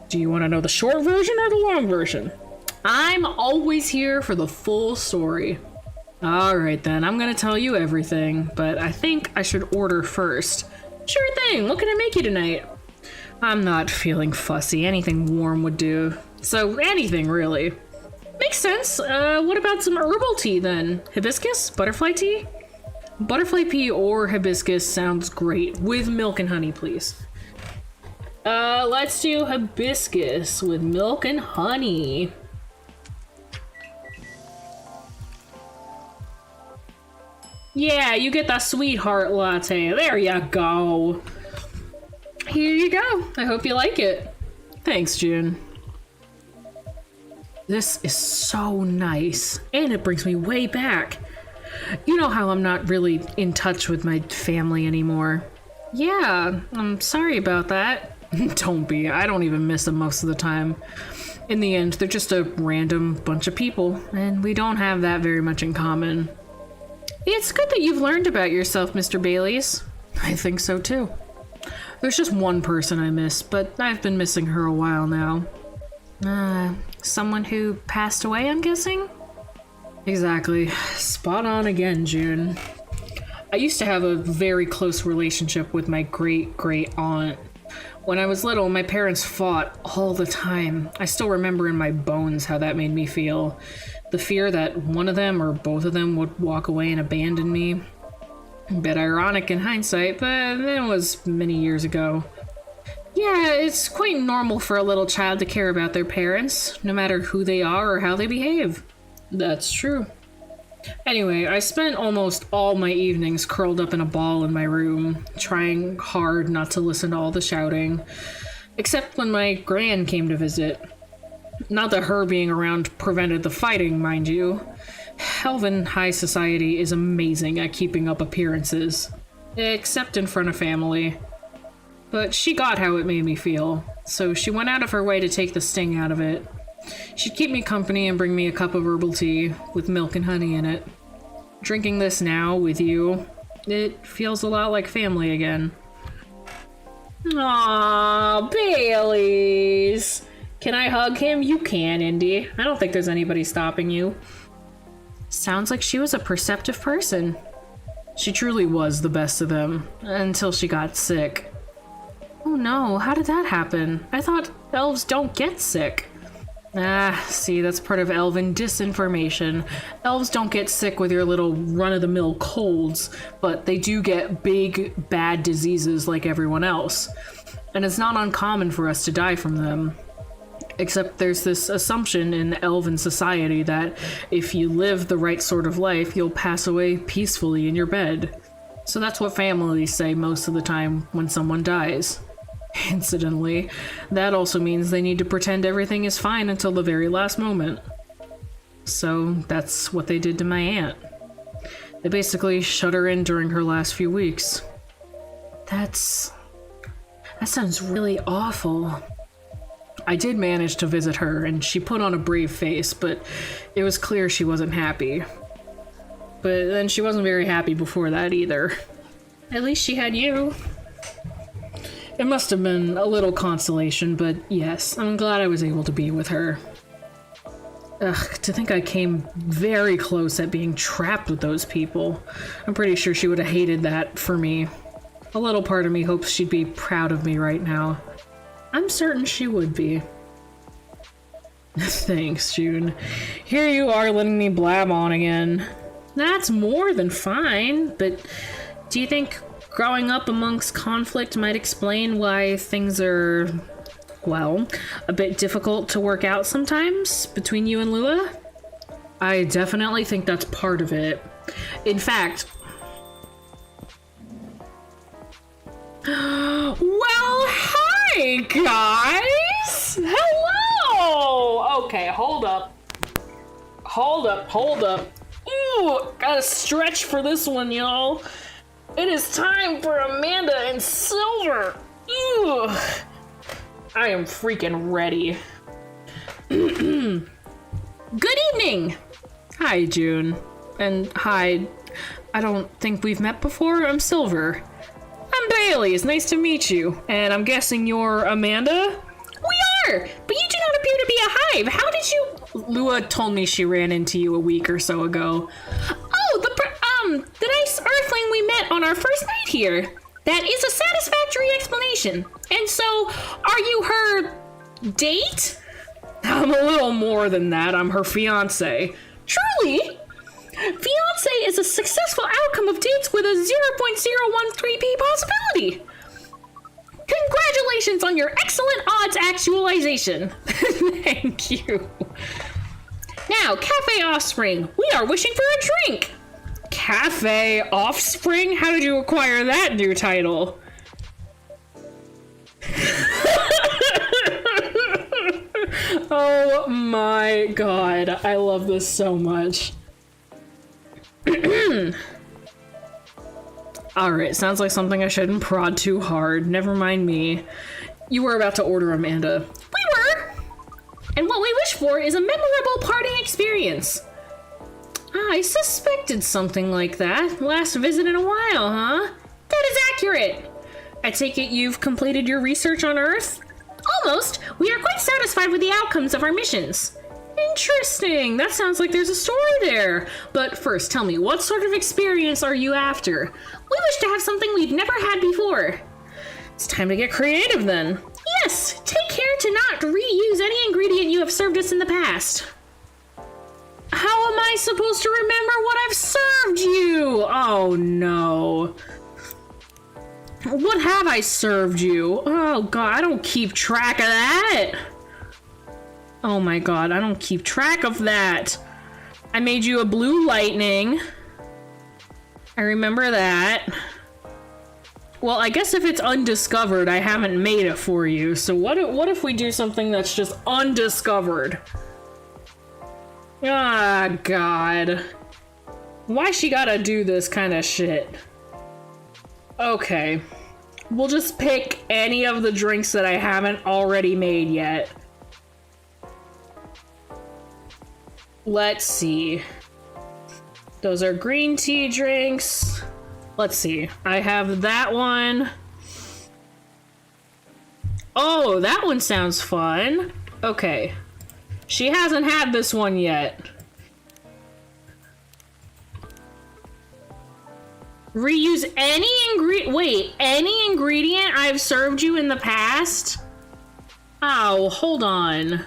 Do you want to know the short version or the long version? I'm always here for the full story. Alright then, I'm gonna tell you everything, but I think I should order first. Sure thing, what can I make you tonight? I'm not feeling fussy, anything warm would do. So anything, really. Makes sense. What about some herbal tea then? Hibiscus? Butterfly tea? Butterfly pea or hibiscus sounds great. With milk and honey, please. Let's do hibiscus with milk and honey. Yeah, you get the sweetheart latte. There you go. Here you go. I hope you like it. Thanks, June. This is so nice, and it brings me way back. You know how I'm not really in touch with my family anymore. Yeah, I'm sorry about that. Don't be. I don't even miss them most of the time. In the end, they're just a random bunch of people, and we don't have that very much in common. It's good that you've learned about yourself, Mr. Bailey's. I think so too. There's just one person I miss, but I've been missing her a while now. Someone who passed away, I'm guessing? Exactly. Spot on again, June. I used to have a very close relationship with my great-great aunt. When I was little, my parents fought all the time. I still remember in my bones how that made me feel. The fear that one of them or both of them would walk away and abandon me. A bit ironic in hindsight, but it was many years ago. Yeah, it's quite normal for a little child to care about their parents, no matter who they are or how they behave. That's true. Anyway, I spent almost all my evenings curled up in a ball in my room, trying hard not to listen to all the shouting, except when my gran came to visit. Not that her being around prevented the fighting, mind you. Elven high society is amazing at keeping up appearances, except in front of family. But she got how it made me feel, so she went out of her way to take the sting out of it. She'd keep me company and bring me a cup of herbal tea with milk and honey in it. Drinking this now with you, it feels a lot like family again. Aww, Baileys! Can I hug him? You can, Indy. I don't think there's anybody stopping you. Sounds like she was a perceptive person. She truly was the best of them, until she got sick. Oh no, how did that happen? I thought elves don't get sick. See, that's part of elven disinformation. Elves don't get sick with your little run-of-the-mill colds, but they do get big, bad diseases like everyone else. And it's not uncommon for us to die from them. Except there's this assumption in elven society that if you live the right sort of life, you'll pass away peacefully in your bed. So that's what families say most of the time when someone dies. Incidentally, that also means they need to pretend everything is fine until the very last moment. So that's what they did to my aunt. They basically shut her in during her last few weeks. That sounds really awful. I did manage to visit her, and she put on a brave face, but it was clear she wasn't happy. But then she wasn't very happy before that either. At least she had you. It must have been a little consolation, but yes, I'm glad I was able to be with her. Ugh, to think I came very close at being trapped with those people. I'm pretty sure she would have hated that for me. A little part of me hopes she'd be proud of me right now. I'm certain she would be. Thanks, June. Here you are letting me blab on again. That's more than fine, but do you think growing up amongst conflict might explain why things are, well, a bit difficult to work out sometimes between you and Lua? I definitely think that's part of it. In fact, well, hi guys! Hello! Okay, hold up. Ooh, gotta stretch for this one, y'all. It is time for Amanda and Silver. Ooh, I am freaking ready. Good evening. Hi, June. And hi, I don't think we've met before. I'm Silver. I'm Bailey. It's nice to meet you. And I'm guessing you're Amanda? We are, but you do not appear to be a hive. How did you... Lua told me she ran into you a week or so ago. Oh, the nice earthling we met on our first night here. That is a satisfactory explanation. And so, are you her date? I'm a little more than that. I'm her fiance. Truly? Fiance is a successful outcome of dates with a 0.013p possibility. Congratulations on your excellent odds actualization. Thank you. Now, Cafe Offspring, we are wishing for a drink. Cafe Offspring? How did you acquire that new title? Oh my god, I love this so much. Alright, sounds like something I shouldn't prod too hard. Never mind me. You were about to order, Amanda. We were! And what we wish for is a memorable parting experience. I suspected something like that. Last visit in a while, huh? That is accurate. I take it you've completed your research on Earth? Almost. We are quite satisfied with the outcomes of our missions. Interesting. That sounds like there's a story there. But first, tell me, what sort of experience are you after? We wish to have something we've never had before. It's time to get creative then. Yes, take care to not reuse any ingredient you have served us in the past. How am I supposed to remember what I've served you? Oh no. What have I served you? Oh god, I don't keep track of that. Oh my god, I don't keep track of that. I made you a blue lightning. I remember that. Well, I guess if it's undiscovered, I haven't made it for you. So what if we do something that's just undiscovered? Ah, god. Why she gotta do this kind of shit? Okay. We'll just pick any of the drinks that I haven't already made yet. Let's see. Those are green tea drinks. Let's see. I have that one. Oh, that one sounds fun. Okay. She hasn't had this one yet. Reuse any any ingredient I've served you in the past? Oh, hold on.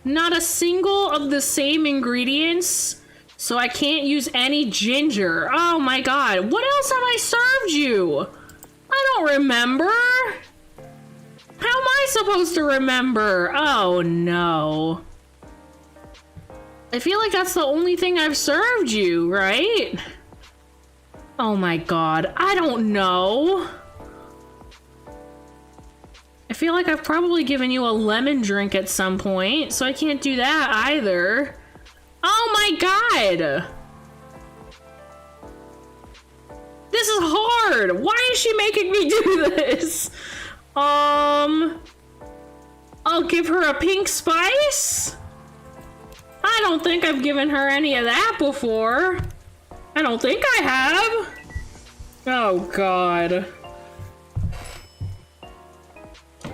Not a single of the same ingredients? So I can't use any ginger. Oh my god. What else have I served you? I don't remember. How am I supposed to remember? Oh no. I feel like that's the only thing I've served you, right? Oh my god. I don't know. I feel like I've probably given you a lemon drink at some point, so I can't do that either. Oh my god! This is hard! Why is she making me do this? I'll give her a pink spice? I don't think I've given her any of that before. I don't think I have. Oh god.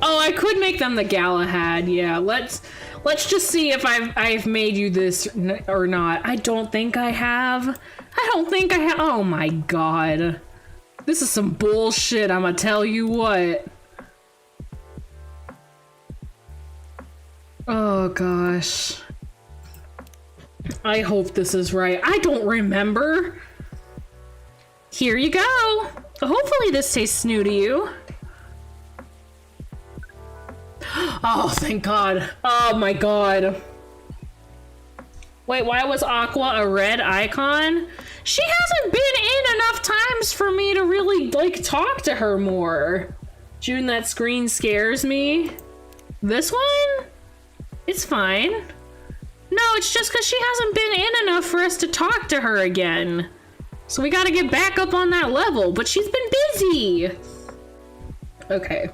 Oh, I could make them the Galahad. Yeah, let's just see if I've made you this or not. I don't think I have. I don't think I have. Oh my god. This is some bullshit, I'ma tell you what. Oh gosh. I hope this is right. I don't remember. Here you go. Hopefully this tastes new to you. Oh, thank God. Oh my God. Wait, why was Aqua a red icon? She hasn't been in enough times for me to really, like, talk to her more. June, that screen scares me. This one? It's fine. No, it's just because she hasn't been in enough for us to talk to her again. So we gotta get back up on that level, but she's been busy. Okay.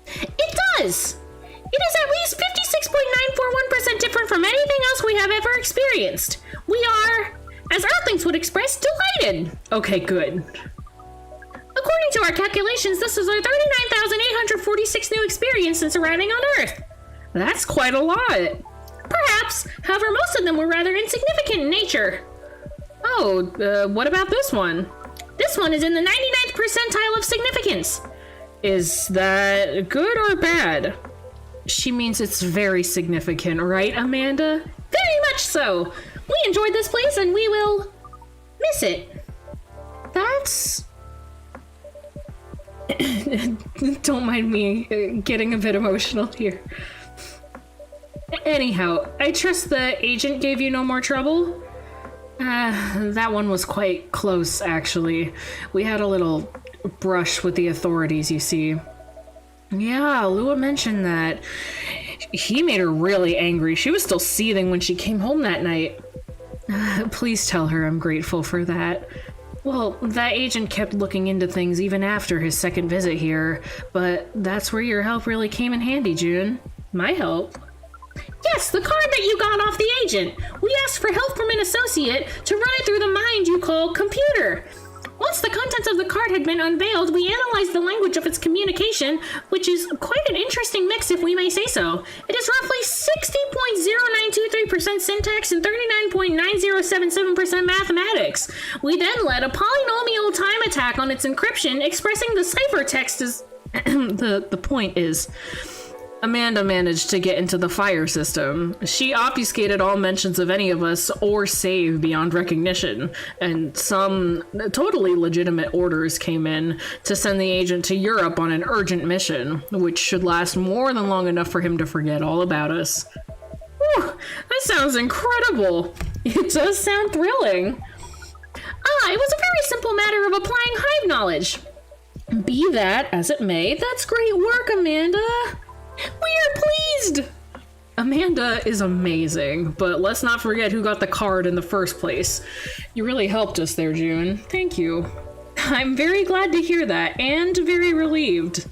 It does! It is at least 56.941% different from anything else we have ever experienced. We are, as Earthlings would express, delighted. Okay, good. According to our calculations, this is our 39,846 new experience since arriving on Earth. That's quite a lot. Perhaps, however, most of them were rather insignificant in nature. Oh, what about this one? This one is in the 99th percentile of significance. Is that good or bad? She means it's very significant, right, Amanda? Very much so. We enjoyed this place and we will miss it. That's... Don't mind me getting a bit emotional here. Anyhow, I trust the agent gave you no more trouble? That one was quite close, actually. We had a little brush with the authorities, you see. Yeah, Lua mentioned that. He made her really angry. She was still seething when she came home that night. Please tell her I'm grateful for that. Well, that agent kept looking into things even after his second visit here, but that's where your help really came in handy, June. My help? Yes, the card that you got off the agent. We asked for help from an associate to run it through the mind you call computer. Once the contents of the card had been unveiled, we analyzed the language of its communication, which is quite an interesting mix if we may say so. It is roughly 60.0923% syntax and 39.9077% mathematics. We then led a polynomial time attack on its encryption, expressing the ciphertext as... the point is... Amanda managed to get into the fire system. She obfuscated all mentions of any of us or save beyond recognition, and some totally legitimate orders came in to send the agent to Europe on an urgent mission, which should last more than long enough for him to forget all about us. Whew, that sounds incredible. It does sound thrilling. It was a very simple matter of applying Hyde knowledge. Be that as it may, that's great work, Amanda. We are pleased! Amanda is amazing, but let's not forget who got the card in the first place. You really helped us there, June. Thank you. I'm very glad to hear that, and very relieved.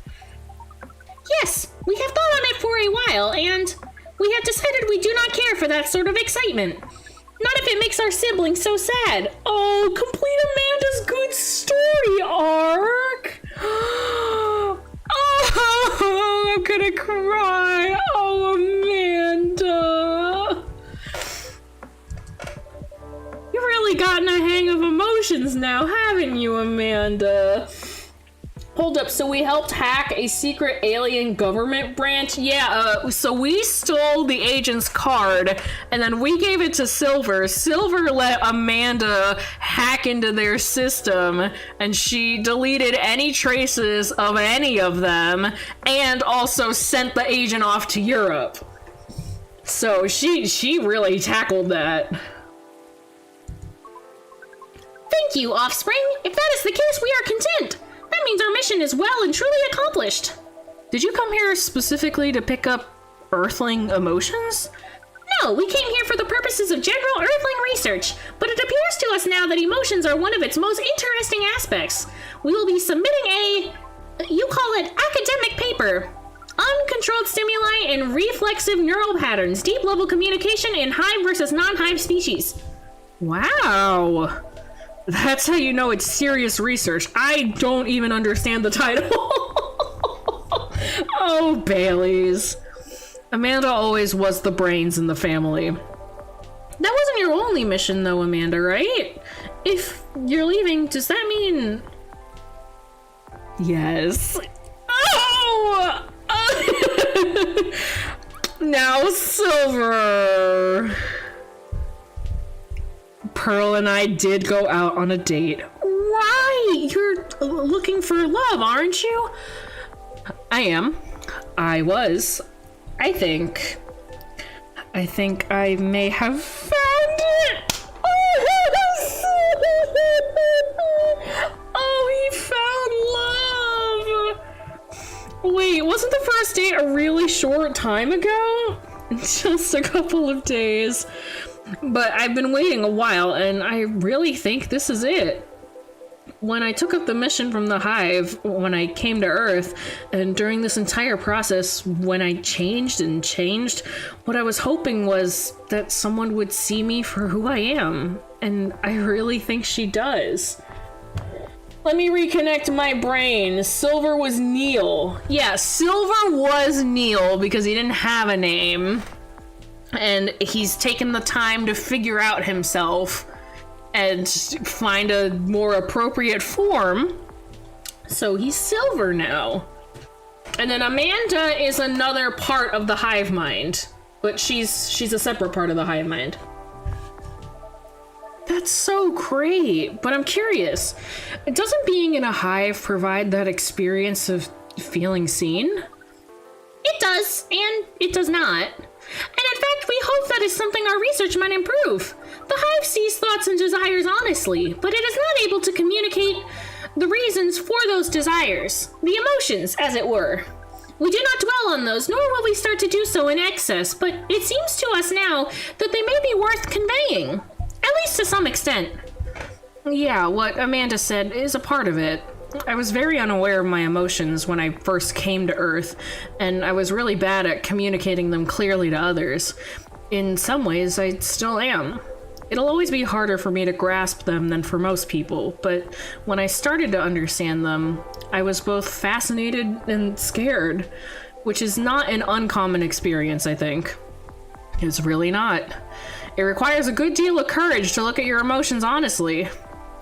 Yes, we have thought on it for a while, and we have decided we do not care for that sort of excitement. Not if it makes our siblings so sad. Oh, complete Amanda's good story arc! Oh, I'm gonna cry. Oh, Amanda. You've really gotten a hang of emotions now, haven't you, Amanda? Hold up, so we helped hack a secret alien government branch? Yeah, so we stole the agent's card, and then we gave it to Silver. Silver let Amanda hack into their system, and she deleted any traces of any of them, and also sent the agent off to Europe. So she really tackled that. Thank you, Offspring. If that is the case, we are content. That means our mission is well and truly accomplished. Did you come here specifically to pick up Earthling emotions? No, we came here for the purposes of general Earthling research, but it appears to us now that emotions are one of its most interesting aspects. We will be submitting a, you call it, academic paper. Uncontrolled stimuli and reflexive neural patterns, deep level communication in hive versus non-hive species. Wow. That's how you know it's serious research. I don't even understand the title. Oh, Baileys. Amanda always was the brains in the family. That wasn't your only mission though, Amanda, right? If you're leaving, does that mean... Yes. Oh! Now Silver. Pearl and I did go out on a date. Right! You're looking for love, aren't you? I am. I was. I think I may have found it. Oh, he found love. Wait, wasn't the first date a really short time ago? Just a couple of days. But I've been waiting a while, and I really think this is it. When I took up the mission from the Hive, when I came to Earth, and during this entire process, when I changed, what I was hoping was that someone would see me for who I am. And I really think she does. Let me reconnect my brain. Silver was Neil. Yeah, Silver was Neil because he didn't have a name. And he's taken the time to figure out himself and find a more appropriate form. So he's Silver now. And then Amanda is another part of the hive mind, but she's a separate part of the hive mind. That's so great, but I'm curious, doesn't being in a hive provide that experience of feeling seen? It does, and it does not. And in fact, we hope that is something our research might improve. The hive sees thoughts and desires honestly, but it is not able to communicate the reasons for those desires, the emotions, as it were. We do not dwell on those, nor will we start to do so in excess, but it seems to us now that they may be worth conveying, at least to some extent. Yeah, what Amanda said is a part of it. I was very unaware of my emotions when I first came to Earth, and I was really bad at communicating them clearly to others. In some ways, I still am. It'll always be harder for me to grasp them than for most people, but when I started to understand them, I was both fascinated and scared, which is not an uncommon experience, I think. It's really not. It requires a good deal of courage to look at your emotions honestly.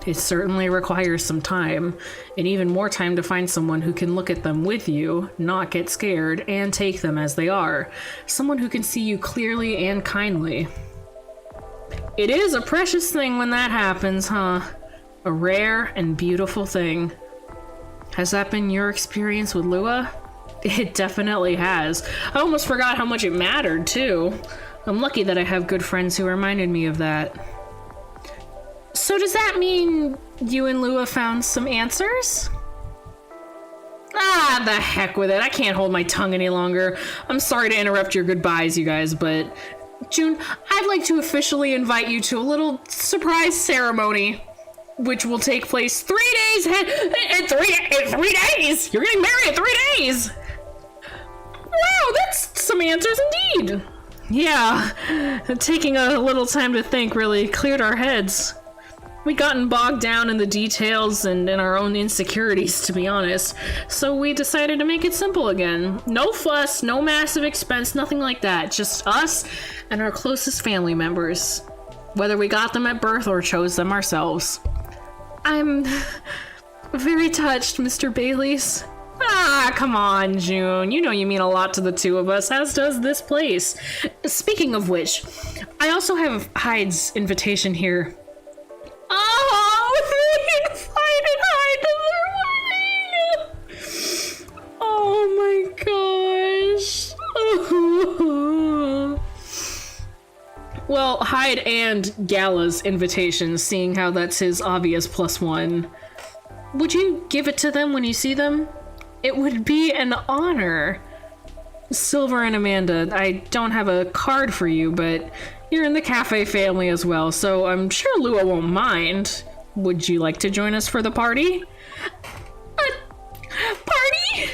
It certainly requires some time, and even more time to find someone who can look at them with you, not get scared, and take them as they are. Someone who can see you clearly and kindly. It is a precious thing when that happens, huh? A rare and beautiful thing. Has that been your experience with Lua? It definitely has. I almost forgot how much it mattered, too. I'm lucky that I have good friends who reminded me of that. So does that mean you and Lua found some answers? Ah, the heck with it. I can't hold my tongue any longer. I'm sorry to interrupt your goodbyes, you guys, but June, I'd like to officially invite you to a little surprise ceremony, which will take place 3 days in 3 days. You're getting married in 3 days. Wow, that's some answers indeed. Yeah, taking a little time to think really cleared our heads. We'd gotten bogged down in the details and in our own insecurities, to be honest, so we decided to make it simple again. No fuss, no massive expense, nothing like that. Just us and our closest family members, whether we got them at birth or chose them ourselves. I'm very touched, Mr. Baileys. Ah, come on, June. You know you mean a lot to the two of us, as does this place. Speaking of which, I also have Hyde's invitation here. Oh, we invited Hyde to their wedding! Oh my gosh. Well, Hyde and Gala's invitations, seeing how that's his obvious +1. Would you give it to them when you see them? It would be an honor. Silver and Amanda, I don't have a card for you, but you're in the cafe family as well, so I'm sure Lua won't mind. Would you like to join us for the party? Party?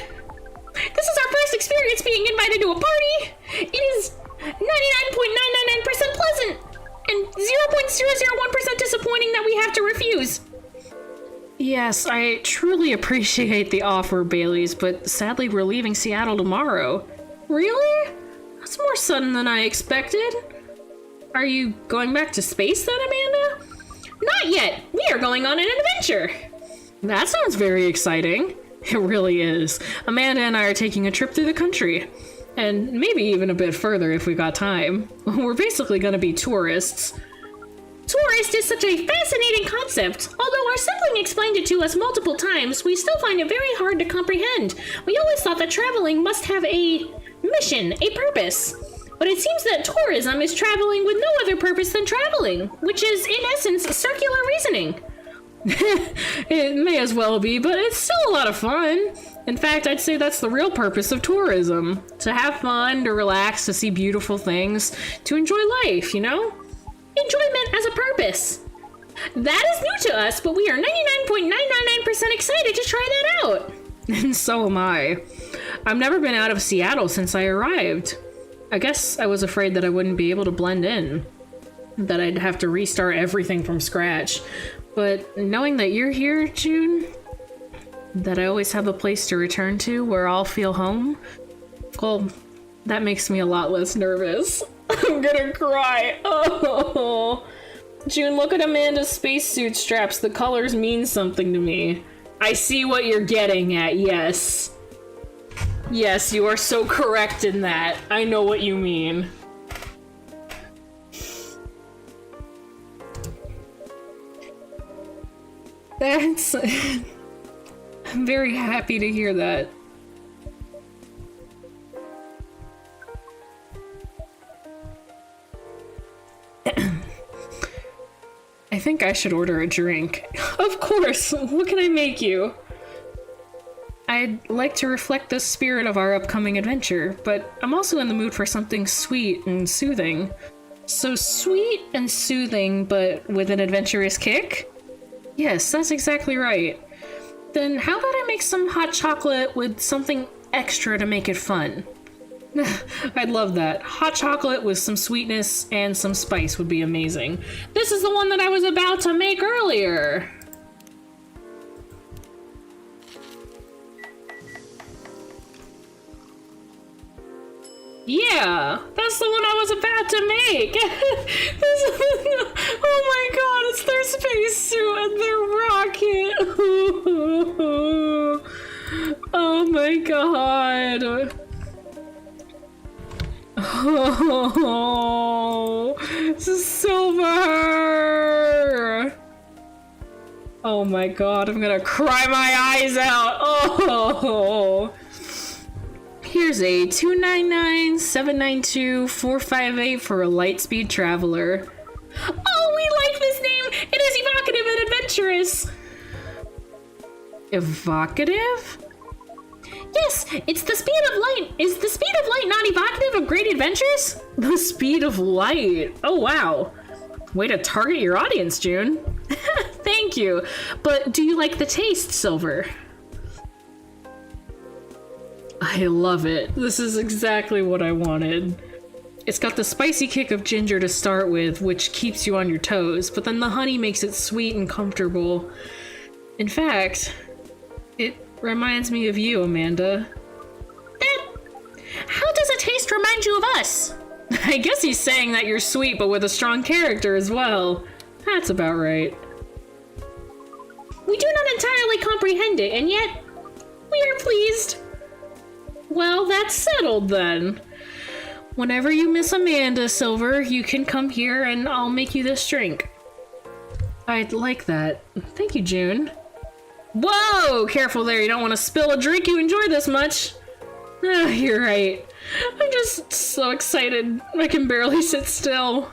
This is our first experience being invited to a party. It is 99.999% pleasant and 0.001% disappointing that we have to refuse. Yes, I truly appreciate the offer, Baileys, but sadly we're leaving Seattle tomorrow. Really? That's more sudden than I expected. Are you going back to space then, Amanda? Not yet. We are going on an adventure. That sounds very exciting. It really is. Amanda and I are taking a trip through the country. And maybe even a bit further if we got time. We're basically gonna be tourists. Tourist is such a fascinating concept. Although our sibling explained it to us multiple times, we still find it very hard to comprehend. We always thought that traveling must have a mission, a purpose. But it seems that tourism is traveling with no other purpose than traveling, which is, in essence, circular reasoning. It may as well be, but it's still a lot of fun. In fact, I'd say that's the real purpose of tourism. To have fun, to relax, to see beautiful things, to enjoy life, you know? Enjoyment as a purpose. That is new to us, but we are 99.999% excited to try that out. And so am I. I've never been out of Seattle since I arrived. I guess I was afraid that I wouldn't be able to blend in, that I'd have to restart everything from scratch. But knowing that you're here, June, that I always have a place to return to where I'll feel home, well, that makes me a lot less nervous. I'm gonna cry. Oh, June, look at Amanda's spacesuit straps. The colors mean something to me. I see what you're getting at, yes. Yes, you are so correct in that. I know what you mean. That's... I'm very happy to hear that. I think I should order a drink. Of course! What can I make you? I'd like to reflect the spirit of our upcoming adventure, but I'm also in the mood for something sweet and soothing. So sweet and soothing, but with an adventurous kick? Yes, that's exactly right. Then how about I make some hot chocolate with something extra to make it fun? I'd love that. Hot chocolate with some sweetness and some spice would be amazing. This is the one that I was about to make earlier. Yeah, that's the one I was about to make. Oh my god, it's their spacesuit and their rocket. Oh my god. Oh, Silver. Oh my god, I'm gonna cry my eyes out. Oh. Here's a 299-792-458 for a Lightspeed Traveler. Oh, we like this name! It is evocative and adventurous! Evocative? Yes, it's the speed of light. Is the speed of light not evocative of great adventures? The speed of light. Oh, wow. Way to target your audience, June. Thank you. But do you like the taste, Silver? I love it. This is exactly what I wanted. It's got the spicy kick of ginger to start with, which keeps you on your toes, but then the honey makes it sweet and comfortable. In fact, it reminds me of you, Amanda. How does a taste remind you of us? I guess he's saying that you're sweet, but with a strong character as well. That's about right. We do not entirely comprehend it, and yet we are pleased. Well, that's settled then. Whenever you miss Amanda, Silver, you can come here and I'll make you this drink. I'd like that. Thank you, June. Whoa! Careful there, you don't want to spill a drink you enjoy this much. You're right. I'm just so excited. I can barely sit still.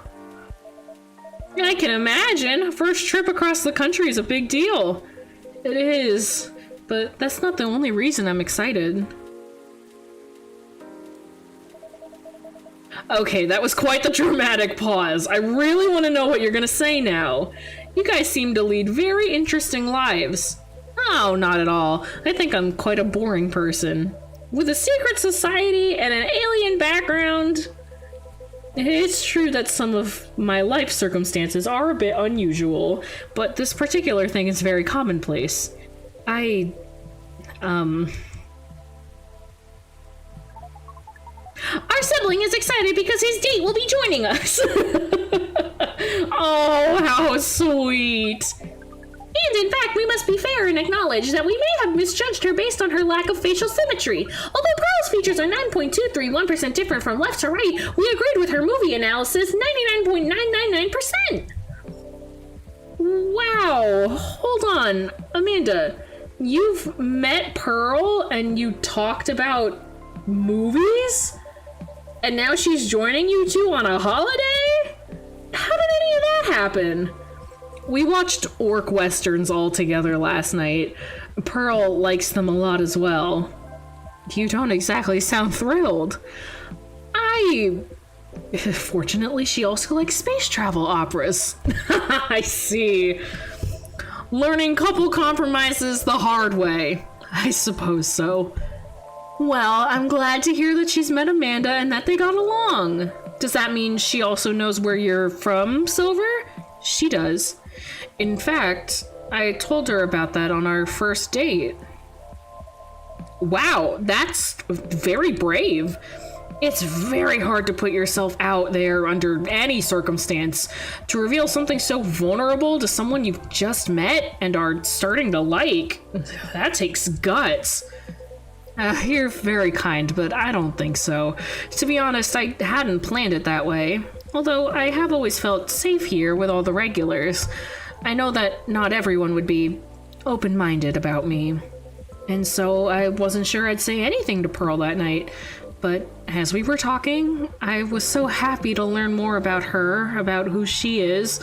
I can imagine. First trip across the country is a big deal. It is. but that's not the only reason I'm excited. Okay, that was quite the dramatic pause. I really want to know what you're gonna say now. You guys seem to lead very interesting lives. Oh, not at all. I think I'm quite a boring person. With a secret society and an alien background. It's true that some of my life circumstances are a bit unusual, but this particular thing is very commonplace. Our sibling is excited because his date will be joining us. Oh, how sweet. And in fact, we must be fair and acknowledge that we may have misjudged her based on her lack of facial symmetry. Although Pearl's features are 9.231% different from left to right, we agreed with her movie analysis 99.999%. Wow, hold on. Amanda, you've met Pearl and you talked about movies? And now she's joining you two on a holiday? How did any of that happen? We watched orc westerns all together last night. Pearl likes them a lot as well. You don't exactly sound thrilled. Fortunately, she also likes space travel operas. I see. Learning couple compromises the hard way. I suppose so. Well, I'm glad to hear that she's met Amanda and that they got along. Does that mean she also knows where you're from, Silver? She does. In fact, I told her about that on our first date. Wow, that's very brave. It's very hard to put yourself out there under any circumstance. To reveal something so vulnerable to someone you've just met and are starting to like, that takes guts. You're very kind, but I don't think so. To be honest, I hadn't planned it that way. Although I have always felt safe here with all the regulars. I know that not everyone would be open-minded about me. And so I wasn't sure I'd say anything to Pearl that night. But as we were talking, I was so happy to learn more about her, about who she is,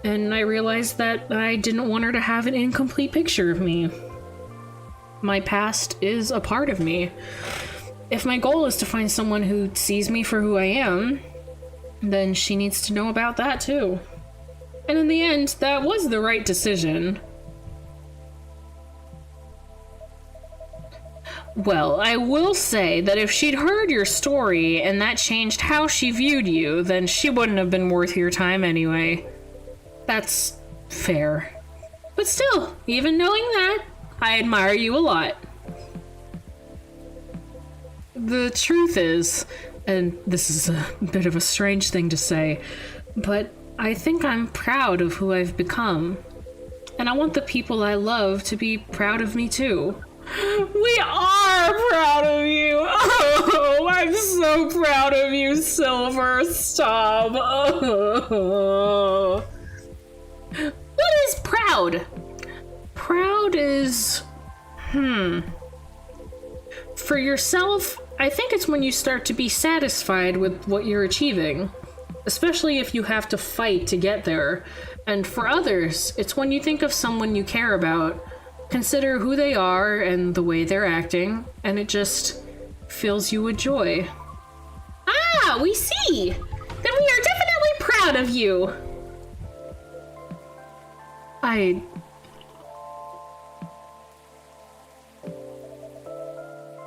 and I realized that I didn't want her to have an incomplete picture of me. My past is a part of me. If my goal is to find someone who sees me for who I am, then she needs to know about that too. And in the end, that was the right decision. Well, I will say that if she'd heard your story and that changed how she viewed you, then she wouldn't have been worth your time anyway. That's fair. But still, even knowing that, I admire you a lot. The truth is, and this is a bit of a strange thing to say, but I think I'm proud of who I've become. And I want the people I love to be proud of me too. We are proud of you! Oh, I'm so proud of you, Silver. Stop. Oh. What is proud? Proud is... For yourself, I think it's when you start to be satisfied with what you're achieving. Especially if you have to fight to get there. And for others, it's when you think of someone you care about, consider who they are and the way they're acting, and it just fills you with joy. Ah, we see! Then we are definitely proud of you!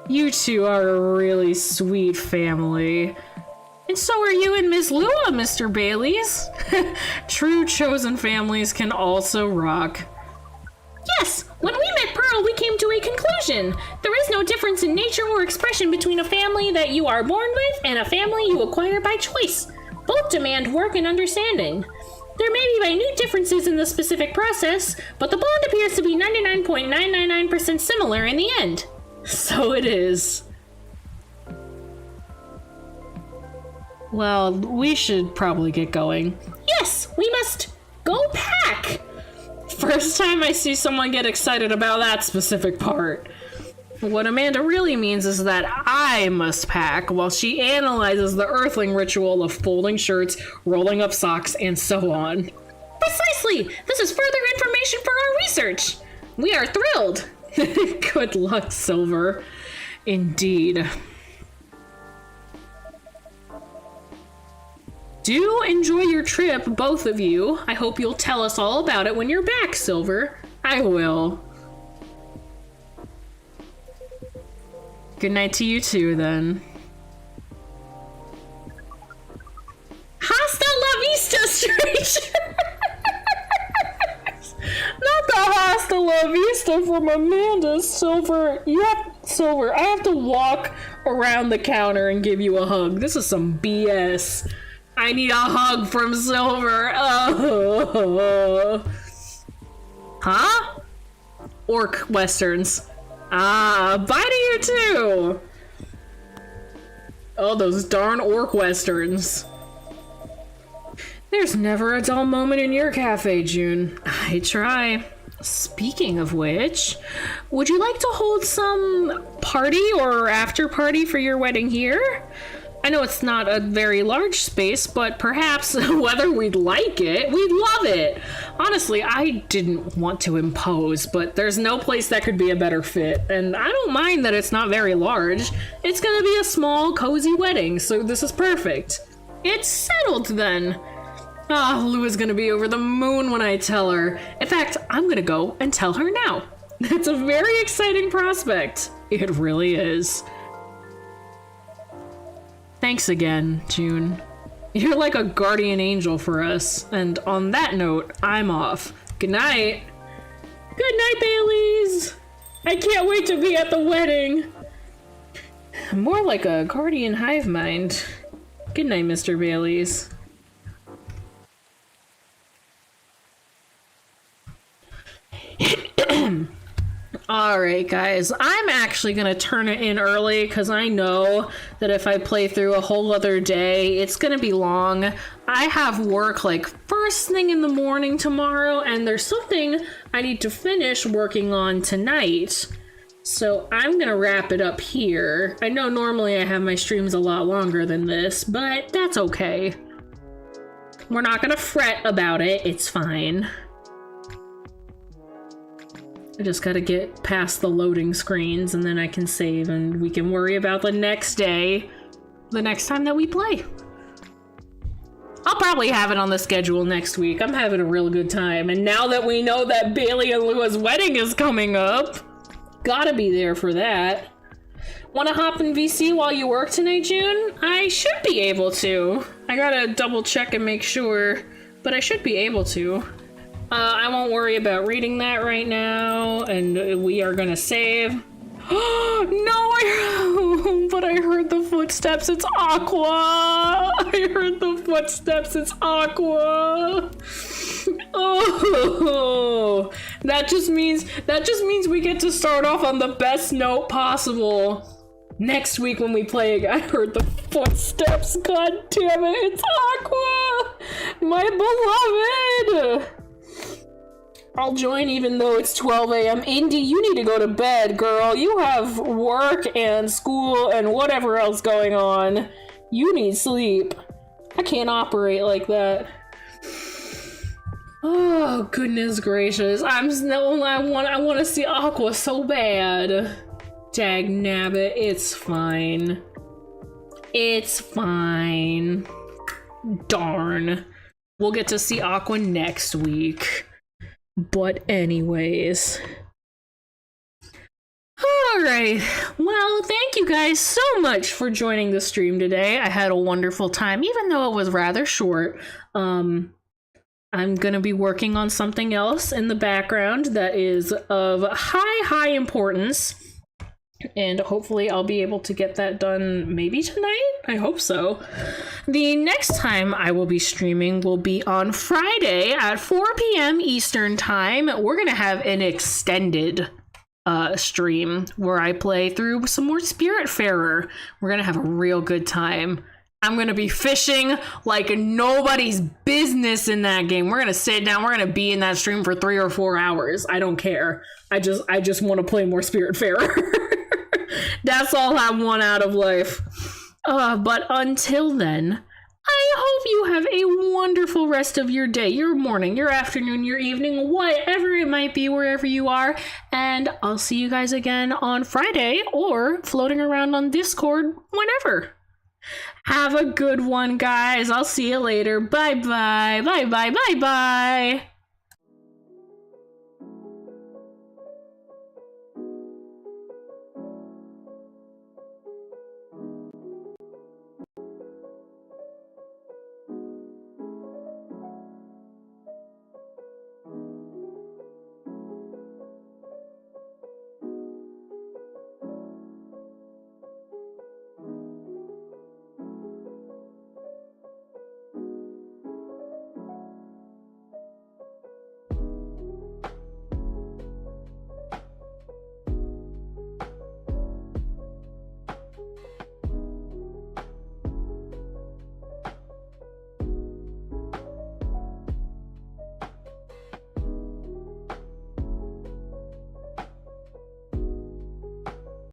You two are a really sweet family. And so are you and Miss Lua, Mr. Baileys. True chosen families can also rock. Yes, when we met Pearl, we came to a conclusion. There is no difference in nature or expression between a family that you are born with and a family you acquire by choice. Both demand work and understanding. There may be minute differences in the specific process, but the bond appears to be 99.999% similar in the end. So it is. Well, we should probably get going. Yes, we must go pack! First time I see someone get excited about that specific part. What Amanda really means is that I must pack while she analyzes the Earthling ritual of folding shirts, rolling up socks, and so on. Precisely! This is further information for our research! We are thrilled! Good luck, Silver. Indeed. Do enjoy your trip, both of you. I hope you'll tell us all about it when you're back, Silver. I will. Good night to you too, then. Hasta la vista, stranger! Not the hasta la vista from Amanda, Silver. Silver, I have to walk around the counter and give you a hug. This is some BS. I need a hug from Silver. Oh. Huh? Orc westerns. Ah, bye to you too. Oh, those darn orc westerns. There's never a dull moment in your cafe, June. I try. Speaking of which, would you like to hold some party or after party for your wedding here? I know it's not a very large space, but perhaps whether we'd like it, we'd love it. Honestly, I didn't want to impose, but there's no place that could be a better fit. And I don't mind that it's not very large. It's gonna be a small, cozy wedding, so this is perfect. It's settled then. Ah, Lou is gonna be over the moon when I tell her. In fact, I'm gonna go and tell her now. It's a very exciting prospect. It really is. Thanks again, June. You're like a guardian angel for us. And on that note, I'm off. Good night. Good night, Baileys. I can't wait to be at the wedding. More like a guardian hive mind. Good night, Mr. Baileys. Alright guys, I'm actually gonna turn it in early because I know that if I play through a whole other day, it's gonna be long. I have work like first thing in the morning tomorrow, and there's something I need to finish working on tonight. So I'm gonna wrap it up here. I know normally I have my streams a lot longer than this, but that's okay. We're not gonna fret about it, it's fine. I just gotta get past the loading screens and then I can save and we can worry about the next day, the next time that we play. I'll probably have it on the schedule next week. I'm having a real good time. And now that we know that Bailey and Lua's wedding is coming up, gotta be there for that. Wanna hop in VC while you work tonight, June? I should be able to. I gotta double check and make sure, but I should be able to. I won't worry about reading that right now, and we are gonna save. No, but I heard the footsteps, it's Aqua! I heard the footsteps, it's Aqua! Oh, that just means we get to start off on the best note possible. Next week when we play again, I heard the footsteps, god damn it, it's Aqua! My beloved! I'll join even though it's 12 a.m. Indy, you need to go to bed, girl. You have work and school and whatever else going on. You need sleep. I can't operate like that. Oh, goodness gracious. I want to see Aqua so bad. Dag nabbit, it's fine. It's fine. Darn. We'll get to see Aqua next week. But anyways. Alright, well, thank you guys so much for joining the stream today. I had a wonderful time, even though it was rather short. I'm gonna be working on something else in the background that is of high importance. And hopefully I'll be able to get that done maybe tonight? I hope so. The next time I will be streaming will be on Friday at 4 p.m. Eastern Time. We're going to have an extended stream where I play through some more Spiritfarer. We're going to have a real good time. I'm going to be fishing like nobody's business in that game. We're going to sit down. We're going to be in that stream for 3 or 4 hours. I don't care. I just want to play more Spiritfarer. That's all I want out of life. But until then, I hope you have a wonderful rest of your day, your morning, your afternoon, your evening, whatever it might be, wherever you are. And I'll see you guys again on Friday or floating around on Discord whenever. Have a good one, guys. I'll see you later. Bye-bye. Bye-bye. Bye-bye.